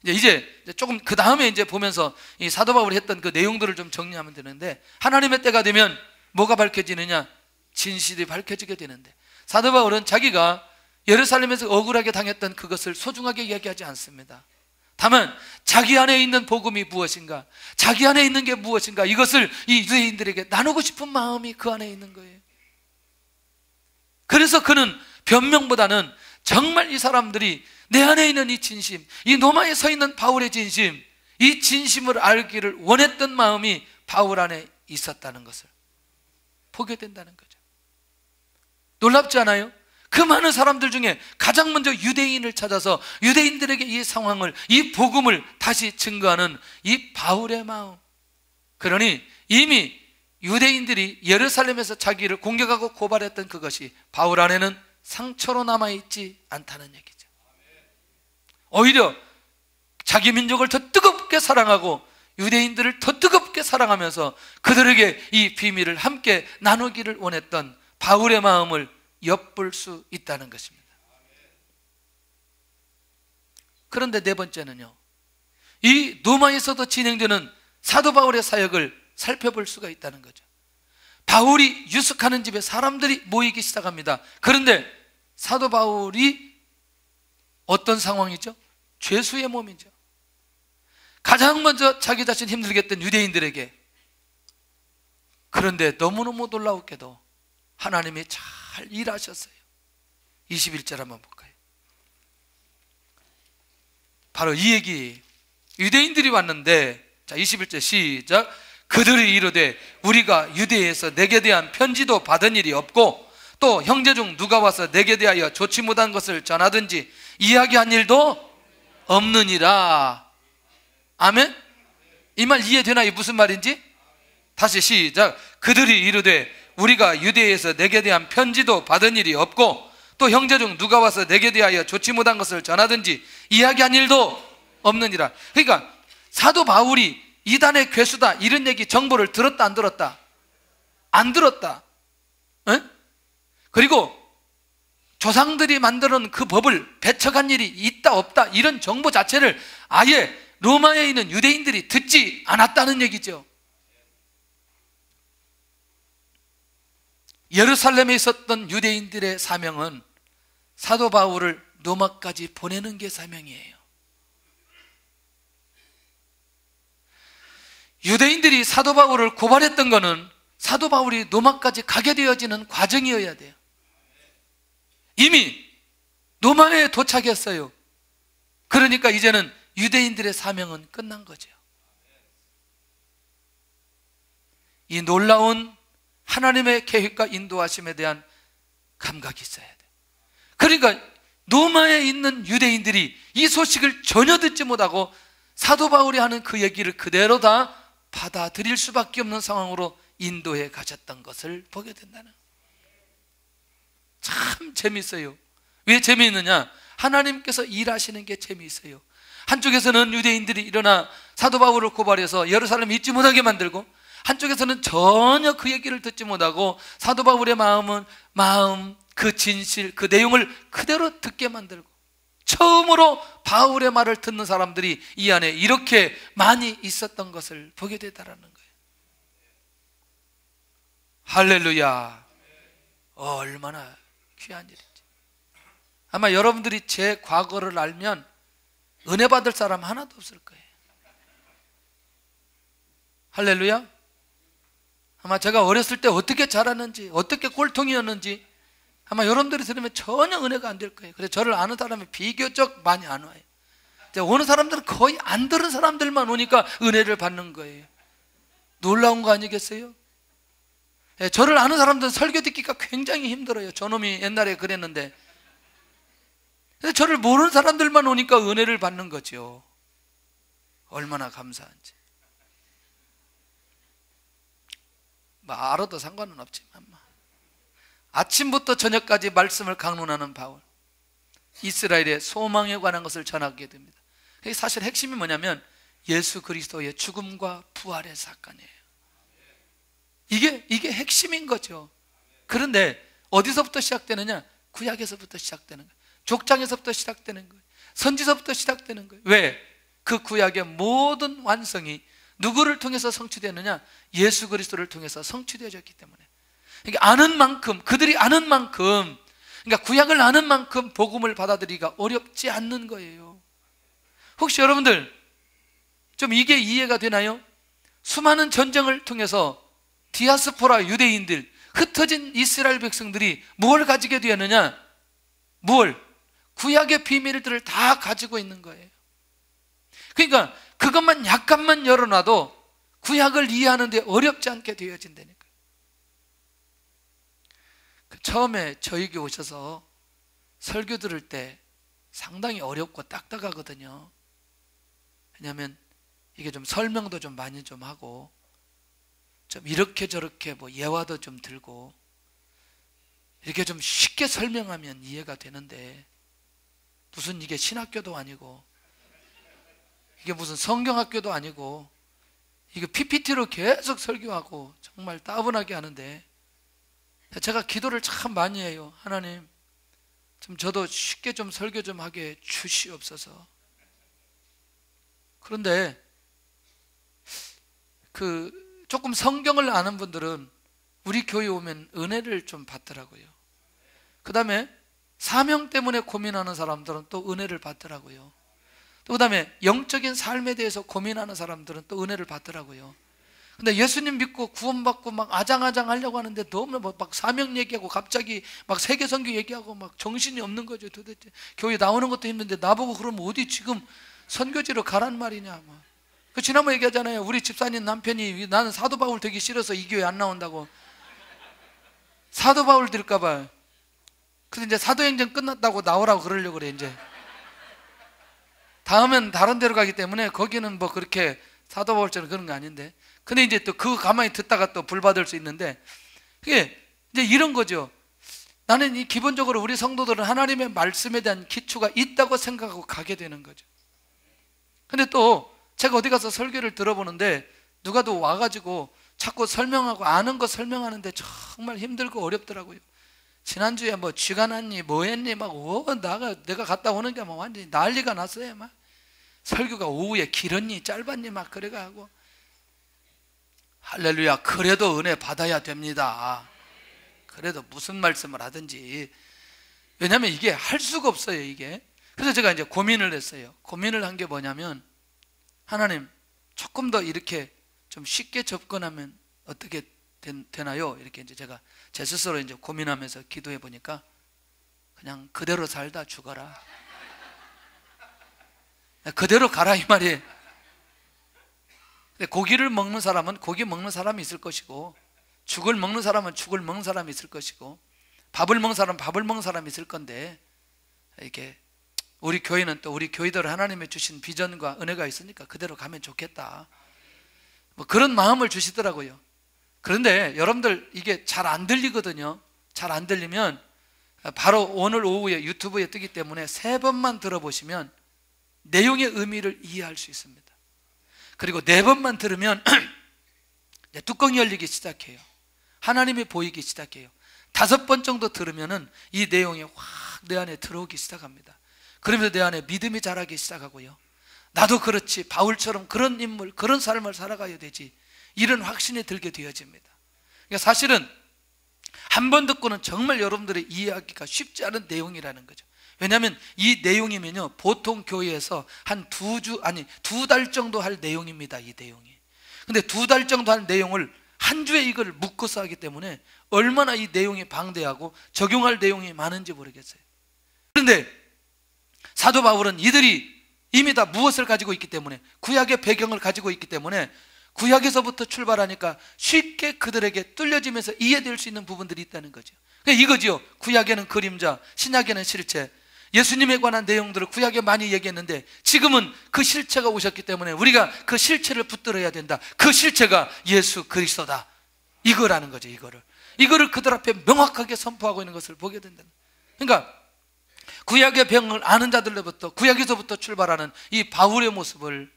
이제 조금 그 다음에 이제 보면서 이 사도 바울이 했던 그 내용들을 좀 정리하면 되는데, 하나님의 때가 되면 뭐가 밝혀지느냐? 진실이 밝혀지게 되는데, 사도 바울은 자기가 예루살렘에서 억울하게 당했던 그것을 소중하게 이야기하지 않습니다. 다만 자기 안에 있는 복음이 무엇인가, 자기 안에 있는 게 무엇인가, 이것을 이 유대인들에게 나누고 싶은 마음이 그 안에 있는 거예요. 그래서 그는 변명보다는 정말 이 사람들이 내 안에 있는 이 진심, 이 노마에 서 있는 바울의 진심, 이 진심을 알기를 원했던 마음이 바울 안에 있었다는 것을 보게 된다는 거죠. 놀랍지 않아요? 그 많은 사람들 중에 가장 먼저 유대인을 찾아서 유대인들에게 이 상황을, 이 복음을 다시 증거하는 이 바울의 마음. 그러니 이미 유대인들이 예루살렘에서 자기를 공격하고 고발했던 그것이 바울 안에는 상처로 남아있지 않다는 얘기죠. 오히려 자기 민족을 더 뜨겁게 사랑하고 유대인들을 더 뜨겁게 사랑하면서 그들에게 이 비밀을 함께 나누기를 원했던 바울의 마음을 엿볼 수 있다는 것입니다. 그런데 네 번째는요, 이 노마에서도 진행되는 사도 바울의 사역을 살펴볼 수가 있다는 거죠. 바울이 유숙하는 집에 사람들이 모이기 시작합니다. 그런데 사도 바울이 어떤 상황이죠? 죄수의 몸이죠. 가장 먼저 자기 자신 힘들게 했던 유대인들에게, 그런데 너무너무 놀라웠게도 하나님이 잘 일하셨어요. 21절 한번 볼까요? 바로 이 얘기. 유대인들이 왔는데, 자 21절 시작. 그들이 이르되 우리가 유대에서 내게 대한 편지도 받은 일이 없고 또 형제 중 누가 와서 내게 대하여 좋지 못한 것을 전하든지 이야기한 일도 없느니라. 아멘? 이 말 이해되나요? 무슨 말인지? 다시 시작. 그들이 이르되 우리가 유대에서 내게 대한 편지도 받은 일이 없고 또 형제 중 누가 와서 내게 대하여 좋지 못한 것을 전하든지 이야기한 일도 없느니라. 그러니까 사도 바울이 이단의 괴수다 이런 얘기 정보를 들었다 안 들었다? 안 들었다. 에? 그리고 조상들이 만들어 놓은 그 법을 배척한 일이 있다 없다 이런 정보 자체를 아예 로마에 있는 유대인들이 듣지 않았다는 얘기죠. 예루살렘에 있었던 유대인들의 사명은 사도 바울을 로마까지 보내는 게 사명이에요. 유대인들이 사도 바울을 고발했던 것은 사도 바울이 로마까지 가게 되어지는 과정이어야 돼요. 이미 로마에 도착했어요. 그러니까 이제는 유대인들의 사명은 끝난 거죠. 이 놀라운 하나님의 계획과 인도하심에 대한 감각이 있어야 돼요. 그러니까 로마에 있는 유대인들이 이 소식을 전혀 듣지 못하고 사도 바울이 하는 그 얘기를 그대로 다 받아들일 수밖에 없는 상황으로 인도해 가셨던 것을 보게 된다는. 참 재미있어요. 왜 재미있느냐? 하나님께서 일하시는 게 재미있어요. 한쪽에서는 유대인들이 일어나 사도 바울을 고발해서 예루살렘 잊지 못하게 만들고, 한쪽에서는 전혀 그 얘기를 듣지 못하고 사도 바울의 마음, 그 진실, 그 내용을 그대로 듣게 만들고, 처음으로 바울의 말을 듣는 사람들이 이 안에 이렇게 많이 있었던 것을 보게 되다라는 거예요. 할렐루야. 얼마나 귀한 일인지. 아마 여러분들이 제 과거를 알면 은혜 받을 사람 하나도 없을 거예요. 할렐루야. 아마 제가 어렸을 때 어떻게 자랐는지, 어떻게 꼴통이었는지 아마 여러분들이 들으면 전혀 은혜가 안 될 거예요. 그래서 저를 아는 사람이 비교적 많이 안 와요. 오는 사람들은 거의 안 들은 사람들만 오니까 은혜를 받는 거예요. 놀라운 거 아니겠어요? 저를 아는 사람들은 설교 듣기가 굉장히 힘들어요. 저놈이 옛날에 그랬는데. 저를 모르는 사람들만 오니까 은혜를 받는 거죠. 얼마나 감사한지. 뭐 알아도 상관은 없지만 아침부터 저녁까지 말씀을 강론하는 바울, 이스라엘의 소망에 관한 것을 전하게 됩니다. 사실 핵심이 뭐냐면 예수 그리스도의 죽음과 부활의 사건이에요. 이게 핵심인 거죠. 그런데 어디서부터 시작되느냐? 구약에서부터 시작되는 거예요. 족장에서부터 시작되는 거예요. 선지서부터 시작되는 거예요. 왜? 그 구약의 모든 완성이 누구를 통해서 성취되느냐? 예수 그리스도를 통해서 성취되어졌기 때문에. 그러니까 아는 만큼, 그들이 아는 만큼, 그러니까 구약을 아는 만큼 복음을 받아들이기가 어렵지 않는 거예요. 혹시 여러분들 좀 이게 이해가 되나요? 수많은 전쟁을 통해서 디아스포라 유대인들, 흩어진 이스라엘 백성들이 뭘 가지게 되었느냐? 뭘? 구약의 비밀들을 다 가지고 있는 거예요. 그러니까 그것만 약간만 열어놔도 구약을 이해하는데 어렵지 않게 되어진다니까요. 처음에 저에게 오셔서 설교 들을 때 상당히 어렵고 딱딱하거든요. 왜냐하면 이게 좀 설명도 좀 많이 좀 하고, 좀 이렇게 저렇게 뭐 예화도 좀 들고, 이렇게 좀 쉽게 설명하면 이해가 되는데, 무슨 이게 신학교도 아니고, 이게 무슨 성경학교도 아니고, 이게 PPT로 계속 설교하고 정말 따분하게 하는데, 제가 기도를 참 많이 해요. 하나님, 좀 저도 쉽게 좀 설교 좀 하게 주시옵소서. 그런데 조금 성경을 아는 분들은 우리 교회 오면 은혜를 좀 받더라고요. 그 다음에 사명 때문에 고민하는 사람들은 또 은혜를 받더라고요. 또 그 다음에 영적인 삶에 대해서 고민하는 사람들은 또 은혜를 받더라고요. 근데 예수님 믿고 구원받고 막 아장아장 하려고 하는데 너무 막 사명 얘기하고 갑자기 막 세계선교 얘기하고 막 정신이 없는 거죠. 도대체 교회 나오는 것도 힘든데 나보고 그러면 어디 지금 선교지로 가란 말이냐. 그 지난번에 얘기하잖아요. 우리 집사님 남편이 나는 사도 바울 되기 싫어서 이 교회 안 나온다고. 사도 바울 될까 봐. 근데 이제 사도행전 끝났다고 나오라고 그러려고 그래 이제. 다음엔 다른 데로 가기 때문에 거기는 뭐 그렇게 사도 바울처럼 그런 거 아닌데, 근데 이제 또 그거 가만히 듣다가 또 불 받을 수 있는데, 그게 이제 이런 거죠. 나는 이 기본적으로 우리 성도들은 하나님의 말씀에 대한 기초가 있다고 생각하고 가게 되는 거죠. 근데 또 제가 어디 가서 설교를 들어보는데 누가 또 와가지고 자꾸 설명하고 아는 거 설명하는데 정말 힘들고 어렵더라고요. 지난주에 뭐 쥐가 났니 뭐 했니 막 내가 갔다 오는 게 막 완전히 난리가 났어요. 막 설교가 오후에 길었니 짧았니 막 그래가 하고. 할렐루야. 그래도 은혜 받아야 됩니다. 그래도 무슨 말씀을 하든지. 왜냐하면 이게 할 수가 없어요, 이게. 그래서 제가 이제 고민을 했어요. 고민을 한 게 뭐냐면, 하나님 조금 더 이렇게 좀 쉽게 접근하면 어떻게 되나요? 이렇게 이제 제가 제 스스로 이제 고민하면서 기도해 보니까 그냥 그대로 살다 죽어라. 그대로 가라 이 말이에요. 고기를 먹는 사람은 고기 먹는 사람이 있을 것이고, 죽을 먹는 사람은 죽을 먹는 사람이 있을 것이고, 밥을 먹는 사람은 밥을 먹는 사람이 있을 건데, 이렇게 우리 교회는 또 우리 교회대로 하나님의 주신 비전과 은혜가 있으니까 그대로 가면 좋겠다, 뭐 그런 마음을 주시더라고요. 그런데 여러분들 이게 잘 안 들리거든요. 잘 안 들리면 바로 오늘 오후에 유튜브에 뜨기 때문에 3번만 들어보시면 내용의 의미를 이해할 수 있습니다. 그리고 4번만 들으면 뚜껑이 열리기 시작해요. 하나님이 보이기 시작해요. 5번 정도 들으면은 이 내용이 확 내 안에 들어오기 시작합니다. 그러면서 내 안에 믿음이 자라기 시작하고요. 나도 그렇지, 바울처럼 그런 인물, 그런 삶을 살아가야 되지, 이런 확신이 들게 되어집니다. 그러니까 사실은 한 번 듣고는 정말 여러분들이 이해하기가 쉽지 않은 내용이라는 거죠. 왜냐하면 이 내용이면요, 보통 교회에서 한 2달 정도 할 내용입니다. 이 내용이. 근데 2달 정도 할 내용을 한 주에 이걸 묶어서 하기 때문에 얼마나 이 내용이 방대하고 적용할 내용이 많은지 모르겠어요. 그런데 사도 바울은 이들이 이미 다 무엇을 가지고 있기 때문에, 구약의 배경을 가지고 있기 때문에 구약에서부터 출발하니까 쉽게 그들에게 뚫려지면서 이해될 수 있는 부분들이 있다는 거죠. 그러니까 이거죠. 구약에는 그림자, 신약에는 실체. 예수님에 관한 내용들을 구약에 많이 얘기했는데 지금은 그 실체가 오셨기 때문에 우리가 그 실체를 붙들어야 된다. 그 실체가 예수 그리스도다, 이거라는 거죠. 이거를 그들 앞에 명확하게 선포하고 있는 것을 보게 된다. 그러니까 구약의 병을 아는 자들로부터, 구약에서부터 출발하는 이 바울의 모습을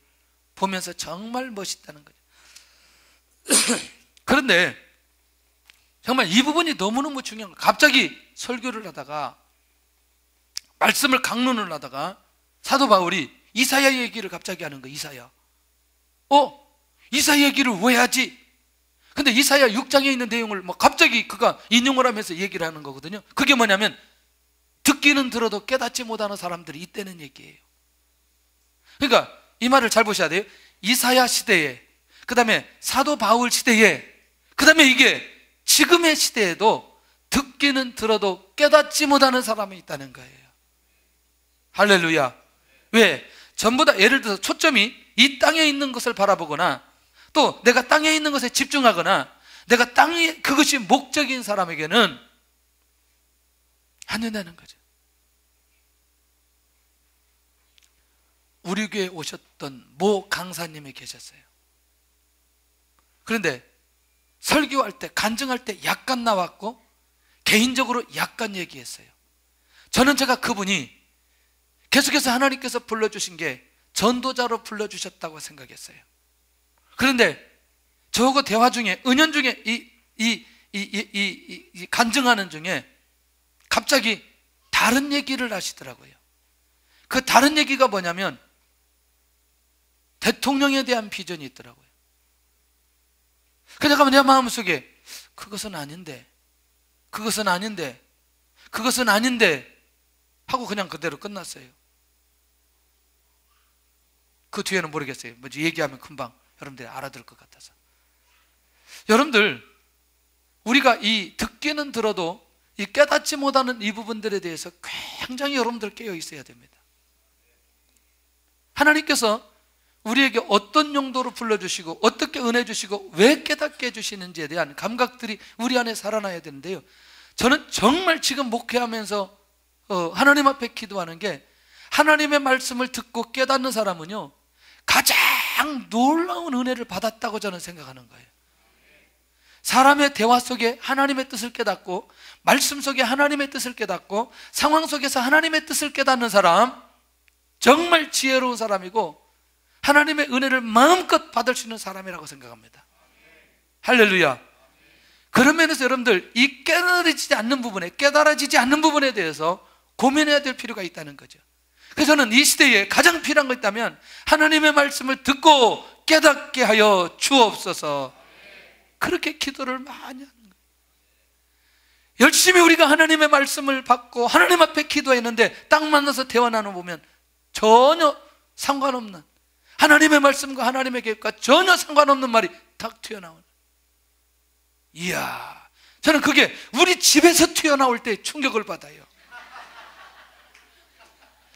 보면서 정말 멋있다는 거죠. 그런데 정말 이 부분이 너무너무 중요한 거예요. 갑자기 설교를 하다가, 말씀을 강론을 하다가 사도 바울이 이사야 얘기를 갑자기 하는 거예요. 이사야 얘기를 왜 하지? 근데 이사야 6장에 있는 내용을 갑자기 그가 인용을 하면서 얘기를 하는 거거든요. 그게 뭐냐면, 듣기는 들어도 깨닫지 못하는 사람들이 있다는 얘기예요. 그러니까 이 말을 잘 보셔야 돼요. 이사야 시대에, 그 다음에 사도 바울 시대에, 그 다음에 이게 지금의 시대에도 듣기는 들어도 깨닫지 못하는 사람이 있다는 거예요. 할렐루야. 왜? 전부 다 예를 들어서 초점이 이 땅에 있는 것을 바라보거나, 또 내가 땅에 있는 것에 집중하거나, 내가 땅에 그것이 목적인 사람에게는 안 된다는 거죠. 우리 교회에 오셨던 모 강사님이 계셨어요. 그런데 설교할 때, 간증할 때 약간 나왔고 개인적으로 약간 얘기했어요. 저는 제가 그분이 계속해서 하나님께서 불러주신 게 전도자로 불러주셨다고 생각했어요. 그런데 저하고 대화 중에, 은연 중에 이 간증하는 중에 갑자기 다른 얘기를 하시더라고요. 그 다른 얘기가 뭐냐면 대통령에 대한 비전이 있더라고요. 그래서 내 마음속에 그것은 아닌데 하고 그냥 그대로 끝났어요. 그 뒤에는 모르겠어요. 뭐지 얘기하면 금방 여러분들이 알아들을 것 같아서. 여러분들, 우리가 이 듣기는 들어도 이 깨닫지 못하는 이 부분들에 대해서 굉장히 여러분들 깨어 있어야 됩니다. 하나님께서 우리에게 어떤 용도로 불러주시고 어떻게 은혜 주시고 왜 깨닫게 해주시는지에 대한 감각들이 우리 안에 살아나야 되는데요, 저는 정말 지금 목회하면서 하나님 앞에 기도하는 게, 하나님의 말씀을 듣고 깨닫는 사람은요, 가장 놀라운 은혜를 받았다고 저는 생각하는 거예요. 사람의 대화 속에 하나님의 뜻을 깨닫고, 말씀 속에 하나님의 뜻을 깨닫고, 상황 속에서 하나님의 뜻을 깨닫는 사람, 정말 지혜로운 사람이고 하나님의 은혜를 마음껏 받을 수 있는 사람이라고 생각합니다. 할렐루야. 그런 면에서 여러분들, 이 깨달아지지 않는 부분에 대해서 고민해야 될 필요가 있다는 거죠. 그래서 저는 이 시대에 가장 필요한 거 있다면 하나님의 말씀을 듣고 깨닫게 하여 주옵소서, 그렇게 기도를 많이 하는 거예요. 열심히 우리가 하나님의 말씀을 받고 하나님 앞에 기도했는데 딱 만나서 대화 나눠보면 전혀 상관없는, 하나님의 말씀과 하나님의 계획과 전혀 상관없는 말이 딱 튀어나오는. 이야, 저는 그게 우리 집에서 튀어나올 때 충격을 받아요.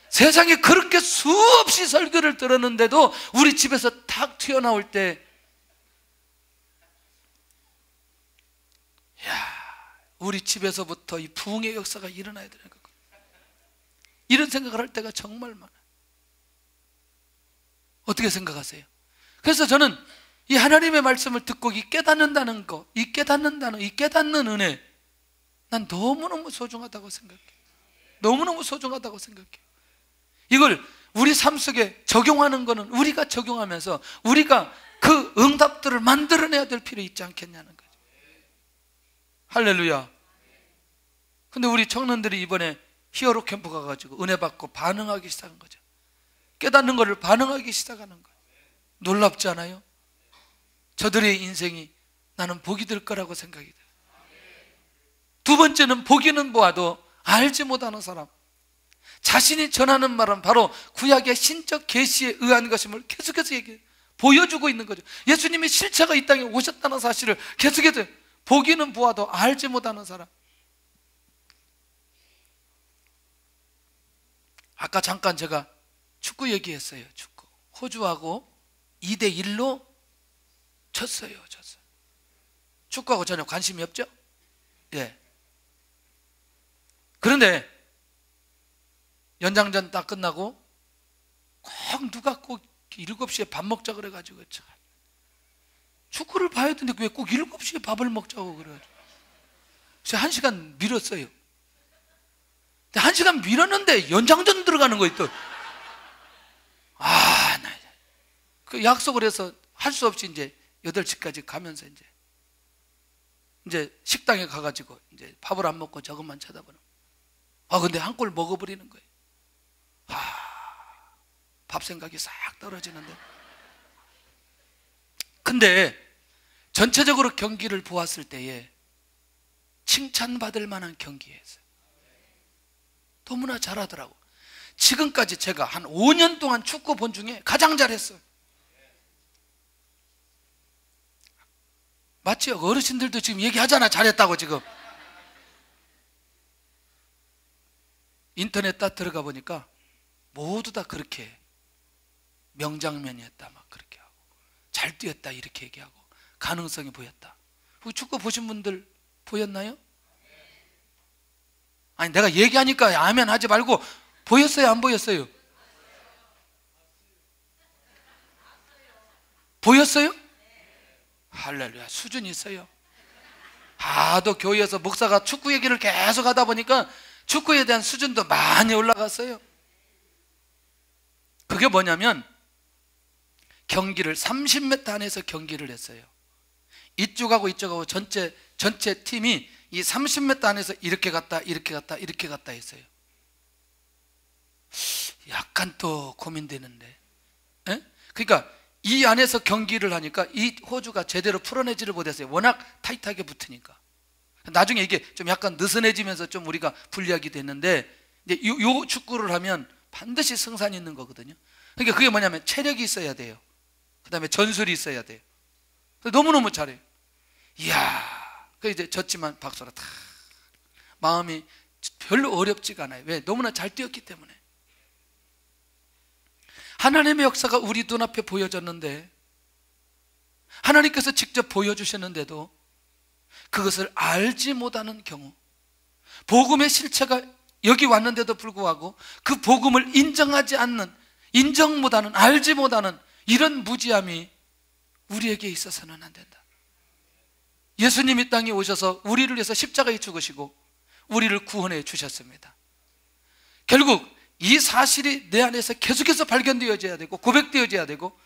세상에 그렇게 수없이 설교를 들었는데도 우리 집에서 탁 튀어나올 때, 야, 우리 집에서부터 이 부흥의 역사가 일어나야 되는 거고, 이런 생각을 할 때가 정말 많아요. 어떻게 생각하세요? 그래서 저는 이 하나님의 말씀을 듣고 이 깨닫는다는 거, 이 깨닫는 은혜, 난 너무너무 소중하다고 생각해요. 너무너무 소중하다고 생각해요. 이걸 우리 삶 속에 적용하는 거는 우리가 적용하면서 우리가 그 응답들을 만들어내야 될 필요 있지 않겠냐는 거죠. 할렐루야. 근데 우리 청년들이 이번에 히어로 캠프 가가지고 은혜 받고 반응하기 시작한 거죠. 깨닫는 것을 반응하기 시작하는 거예요. 놀랍지 않아요? 저들의 인생이 나는 복이 될 거라고 생각이 돼요. 두 번째는, 보기는 보아도 알지 못하는 사람, 자신이 전하는 말은 바로 구약의 신적 계시에 의한 것임을 계속해서 보여주고 있는 거죠. 예수님이 실체가 이 땅에 오셨다는 사실을 계속해서 보기는 보아도 알지 못하는 사람. 아까 잠깐 제가 축구 얘기했어요. 축구. 호주하고 2대1로 졌어요. 축구하고 전혀 관심이 없죠? 예. 그런데 연장전 딱 끝나고 꼭 누가 꼭 7시에 밥 먹자 그래가지고, 참, 축구를 봐야 되는데 왜 꼭 7시에 밥을 먹자고 그래가지고 그래서 1시간 미뤘어요. 1시간 미뤘는데 연장전 들어가는 거 있더. 나 그 약속을 해서 할 수 없이 이제 8시까지 가면서 이제 식당에 가가지고 이제 밥을 안 먹고 저것만 쳐다보는. 근데 한 골 먹어버리는 거예요. 밥 생각이 싹 떨어지는데. 근데 전체적으로 경기를 보았을 때에 칭찬받을 만한 경기였어요. 너무나 잘하더라고. 지금까지 제가 한 5년 동안 축구 본 중에 가장 잘했어요. 맞죠? 어르신들도 지금 얘기하잖아, 잘했다고. 지금 인터넷 딱 들어가 보니까 모두 다 그렇게 명장면이었다 막 그렇게 하고, 잘 뛰었다 이렇게 얘기하고, 가능성이 보였다. 축구 보신 분들 보였나요? 아니, 내가 얘기하니까 아멘 하지 말고, 보였어요, 안 보였어요? 보였어요? 할렐루야. 수준이 있어요. 하도 교회에서 목사가 축구 얘기를 계속 하다 보니까 축구에 대한 수준도 많이 올라갔어요. 그게 뭐냐면, 경기를 30m 안에서 경기를 했어요. 이쪽하고 이쪽하고 전체 팀이 이 30m 안에서 이렇게 갔다 이렇게 갔다 이렇게 갔다 했어요. 약간 또 고민되는데, 그러니까 이 안에서 경기를 하니까 이 호주가 제대로 풀어내지를 못했어요. 워낙 타이트하게 붙으니까. 나중에 이게 좀 약간 느슨해지면서 좀 우리가 불리하게 됐는데, 이제 요 축구를 하면 반드시 승산이 있는 거거든요. 그러니까 그게 뭐냐면 체력이 있어야 돼요. 그 다음에 전술이 있어야 돼요. 너무너무 잘해요. 이야, 그 이제 졌지만 박수라 다. 마음이 별로 어렵지가 않아요. 왜? 너무나 잘 뛰었기 때문에. 하나님의 역사가 우리 눈앞에 보여졌는데, 하나님께서 직접 보여주셨는데도 그것을 알지 못하는 경우, 복음의 실체가 여기 왔는데도 불구하고 그 복음을 인정하지 않는, 인정 못하는, 알지 못하는 이런 무지함이 우리에게 있어서는 안 된다. 예수님이 땅에 오셔서 우리를 위해서 십자가에 죽으시고 우리를 구원해 주셨습니다. 결국 이 사실이 내 안에서 계속해서 발견되어져야 되고 고백되어져야 되고,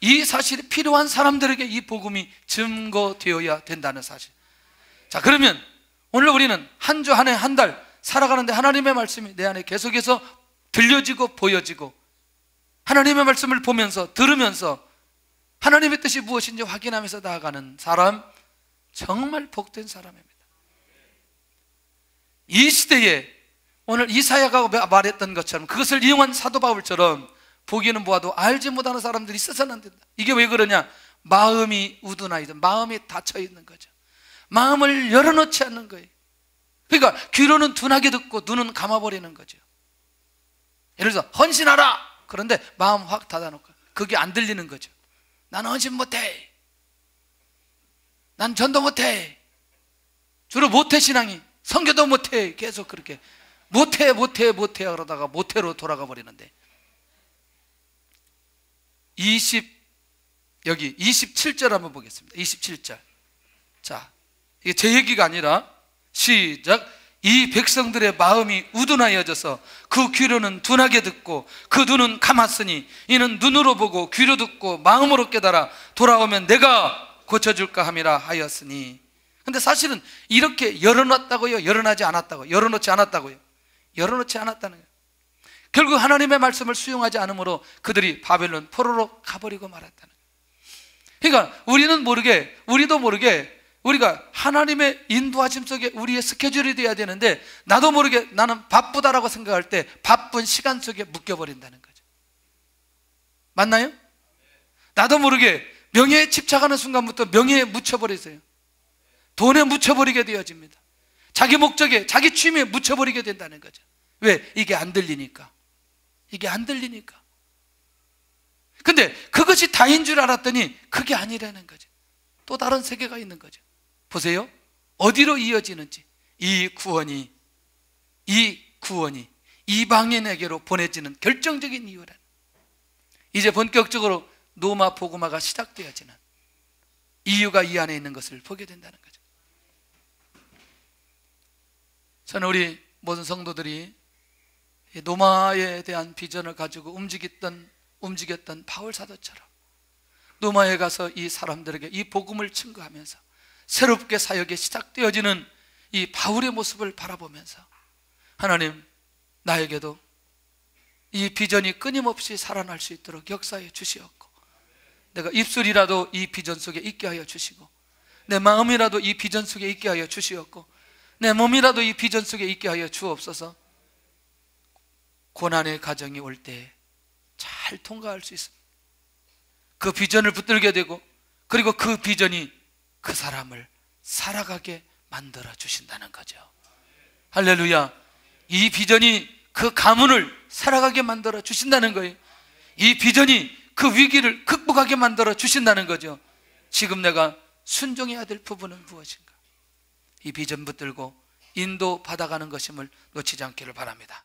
이 사실이 필요한 사람들에게 이 복음이 증거되어야 된다는 사실. 자, 그러면 오늘 우리는 한 주, 한 해, 한 달 살아가는데 하나님의 말씀이 내 안에 계속해서 들려지고 보여지고, 하나님의 말씀을 보면서 들으면서 하나님의 뜻이 무엇인지 확인하면서 나아가는 사람, 정말 복된 사람입니다. 이 시대에 오늘 이사야가 말했던 것처럼, 그것을 이용한 사도 바울처럼 보기에는 보아도 알지 못하는 사람들이 있어서는 안 된다. 이게 왜 그러냐? 마음이 우둔하 있는, 마음이 닫혀 있는 거죠. 마음을 열어놓지 않는 거예요. 그러니까 귀로는 둔하게 듣고 눈은 감아버리는 거죠. 예를 들어서 헌신하라! 그런데 마음 확 닫아놓고 그게 안 들리는 거죠. 나는 헌신 못해, 난 전도 못해, 주로 모태신앙이, 선교도 못해, 계속 그렇게 못해 그러다가 모태로 돌아가 버리는데, 여기 27절 한번 보겠습니다. 27절. 자, 이게 제 얘기가 아니라 시작. 이 백성들의 마음이 우둔하여져서 그 귀로는 둔하게 듣고 그 눈은 감았으니 이는 눈으로 보고 귀로 듣고 마음으로 깨달아 돌아오면 내가 고쳐줄까 함이라 하였으니. 근데 사실은 이렇게 열어놨다고요? 열어놓지 않았다고요? 열어놓지 않았다고요? 열어놓지 않았다는 거예요. 결국 하나님의 말씀을 수용하지 않으므로 그들이 바벨론 포로로 가버리고 말았다는 거예요. 그러니까 우리도 모르게 우리가 하나님의 인도하심 속에 우리의 스케줄이 돼야 되는데, 나도 모르게 나는 바쁘다라고 생각할 때 바쁜 시간 속에 묶여버린다는 거죠. 맞나요? 나도 모르게 명예에 집착하는 순간부터 명예에 묻혀버리세요. 돈에 묻혀버리게 되어집니다. 자기 목적에, 자기 취미에 묻혀버리게 된다는 거죠. 왜? 이게 안 들리니까. 이게 안 들리니까. 근데 그것이 다인 줄 알았더니 그게 아니라는 거죠. 또 다른 세계가 있는 거죠. 보세요. 어디로 이어지는지. 이 구원이 이방인에게로 보내지는 결정적인 이유란, 이제 본격적으로 노마 복음화가 시작되어지는 이유가 이 안에 있는 것을 보게 된다는 거죠. 저는 우리 모든 성도들이 노마에 대한 비전을 가지고 움직였던 바울 사도처럼 노마에 가서 이 사람들에게 이 복음을 증거하면서 새롭게 사역이 시작되어지는 이 바울의 모습을 바라보면서, 하나님, 나에게도 이 비전이 끊임없이 살아날 수 있도록 역사해 주시옵고, 내가 입술이라도 이 비전 속에 있게 하여 주시고, 내 마음이라도 이 비전 속에 있게 하여 주시옵고, 내 몸이라도 이 비전 속에 있게 하여 주옵소서. 고난의 가정이 올 때 잘 통과할 수 있습니다. 그 비전을 붙들게 되고, 그리고 그 비전이 그 사람을 살아가게 만들어 주신다는 거죠. 할렐루야. 이 비전이 그 가문을 살아가게 만들어 주신다는 거예요. 이 비전이 그 위기를 극복하게 만들어 주신다는 거죠. 지금 내가 순종해야 될 부분은 무엇인가? 이 비전 붙들고 인도 받아가는 것임을 놓치지 않기를 바랍니다.